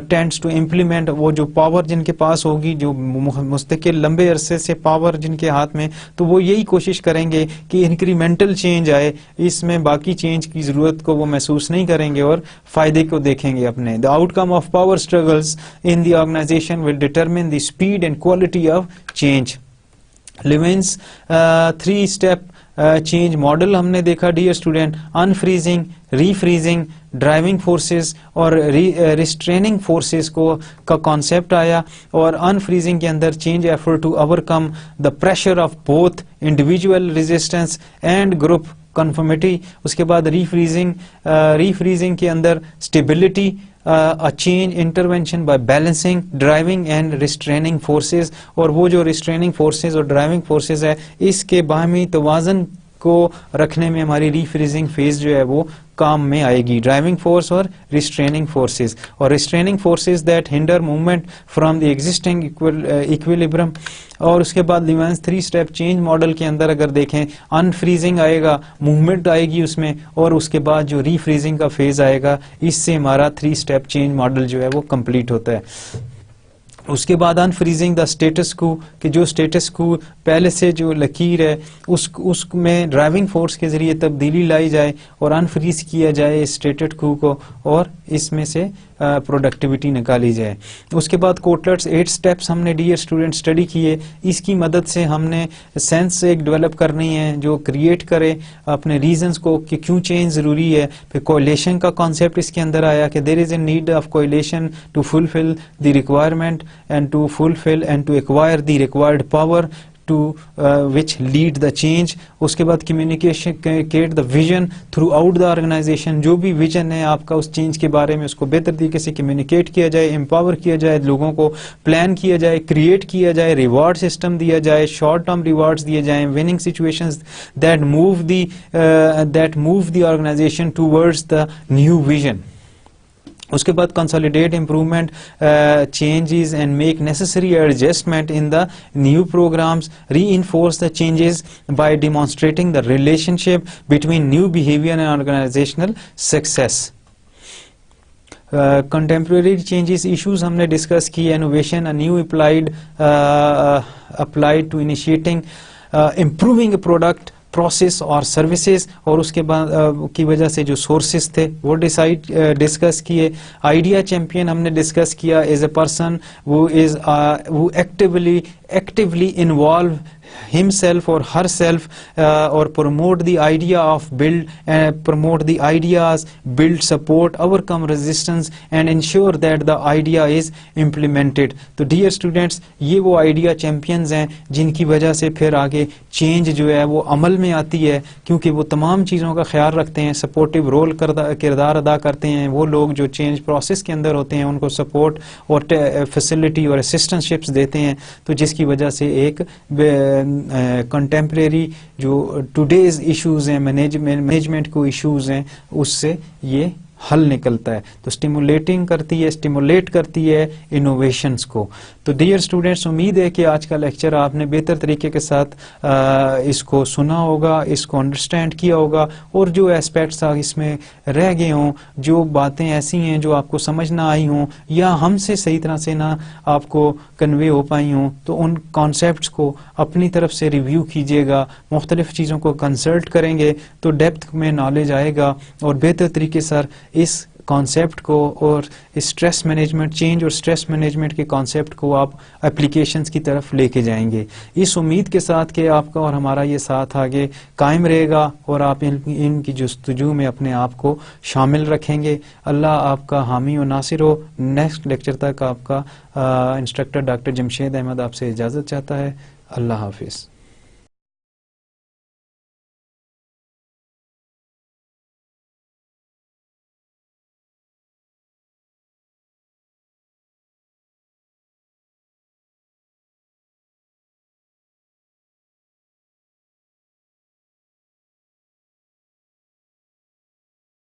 ٹینڈس ٹو امپلیمنٹ, وہ جو پاور جن کے پاس ہوگی, جو مستقل لمبے عرصے سے پاور جن کے ہاتھ میں, تو وہ یہی کوشش کریں گے کہ انکریمنٹل چینج آئے, اس میں باقی چینج کی ضرورت کو وہ محسوس نہیں کریں گے اور فائدے کو دیکھیں گے اپنے. The outcome of power struggles in the organization will determine the speed and quality of change. Levin's 3-step change model ہم نے دیکھا dear student. Unfreezing, refreezing, driving forces اور ریسٹریننگ فورسز کا کانسیپٹ آیا. اور انفریزنگ کے اندر change effort to overcome the pressure of both individual resistance and group conformity. اس کے بعد ریفریزنگ کے اندر stability, a change intervention by balancing driving and restraining forces. اور وہ جو restraining forces اور driving forces ہے, اس کے باہمی توازن کو رکھنے میں ہماری ریفریزنگ فیز جو ہے وہ کام میں آئے گی. ڈرائیونگ فورس اور ریسٹریننگ فورسز, اور restraining forces that hinder movement from the existing equilibrium. اور اس کے بعد لیونز 3-step چینج ماڈل کے اندر اگر دیکھیں, انفریزنگ آئے گا, موومنٹ آئے گی اس میں, اور اس کے بعد جو ریفریزنگ کا فیز آئے گا, اس سے ہمارا 3-step چینج ماڈل جو ہے وہ کمپلیٹ ہوتا ہے. اس کے بعد انفریزنگ دا اسٹیٹس کو, کہ جو اسٹیٹس کو پہلے سے جو لکیر ہے اس میں ڈرائیونگ فورس کے ذریعے تبدیلی لائی جائے اور انفریز کیا جائے اسٹیٹس کو, اور اس میں سے پروڈکٹیوٹی نکالی جائے. اس کے بعد کوٹلرز 8 steps ہم نے ڈیئر اسٹوڈنٹ اسٹڈی کیے. اس کی مدد سے ہم نے سینس ایک ڈیولپ کرنی ہے جو کریٹ کرے اپنے ریزنز کو کہ کیوں چینج ضروری ہے. پھر کولیشن کا کانسیپٹ اس کے اندر آیا کہ there is a need of coalition to fulfil the requirement and to fulfill and to acquire the required power to which lead the change. اس کے بعد communicate the vision throughout the organization. جو بھی vision ہے آپ کا اس change کے بارے میں, اس کو بہتر طریقے سے communicate کیا جائے, empower کیا جائے, لوگوں کو پلان کیا جائے, create کیا جائے, ریوارڈ سسٹم دیا جائے, شارٹ ٹرم ریوارڈز دیے جائیں, winning situations that move the organization towards the new vision. اس کے بعد consolidate improvement changes and make necessary adjustment in the new programmes. Reinforce the changes by demonstrating the relationship between new behaviour and organisational success. Contemporary changes issues ہم نے discuss کی. Innovation, new applied to initiating improving a product, process اور services, اور اس کے بعد کی وجہ سے جو سورسز تھے وہ ڈسکس کیے. آئیڈیا چیمپئن ہم نے ڈسکس کیا ایز اے پرسن وہ actually involve himself or herself or promote the idea of promote the ideas, build support, overcome resistance and ensure that the idea is implemented. تو dear students, یہ وہ idea champions ہیں جن کی وجہ سے پھر آگے change جو ہے وہ عمل میں آتی ہے, کیونکہ وہ تمام چیزوں کا خیال رکھتے ہیں, سپورٹیو رول کردار ادا کرتے ہیں. وہ لوگ جو چینج پروسیس کے اندر ہوتے ہیں ان کو سپورٹ اور فیسلٹی اور اسسٹنشپس دیتے ہیں, تو جس کی وجہ سے ایک کنٹمپریری جو ٹوڈیز ایشوز ہیں, مینجمنٹ کو ایشوز ہیں, اس سے یہ حل نکلتا ہے. تو اسٹیمولیٹ کرتی ہے انوویشنز کو. تو ڈیئر اسٹوڈینٹس, امید ہے کہ آج کا لیکچر آپ نے بہتر طریقے کے ساتھ اس کو سنا ہوگا, اس کو انڈرسٹینڈ کیا ہوگا, اور جو ایسپیکٹس اس میں رہ گئے ہوں, جو باتیں ایسی ہیں جو آپ کو سمجھ نہ آئی ہوں یا ہم سے صحیح طرح سے نہ آپ کو کنوے ہو پائی ہوں, تو ان کانسیپٹس کو اپنی طرف سے ریویو کیجیے گا, مختلف چیزوں کو کنسلٹ کریں گے تو ڈیپتھ میں نالج آئے گا, اور بہتر طریقے سے اس کانسیپٹ کو اور اسٹریس مینجمنٹ, چینج اور اسٹریس مینجمنٹ کے کانسیپٹ کو آپ اپلیکیشنز کی طرف لے کے جائیں گے, اس امید کے ساتھ کہ آپ کا اور ہمارا یہ ساتھ آگے قائم رہے گا اور آپ ان کی جستجو میں اپنے آپ کو شامل رکھیں گے. اللہ آپ کا حامی و ناصر ہو. نیکسٹ لیکچر تک آپ کا انسٹرکٹر ڈاکٹر جمشید احمد آپ سے اجازت چاہتا ہے. اللہ حافظ.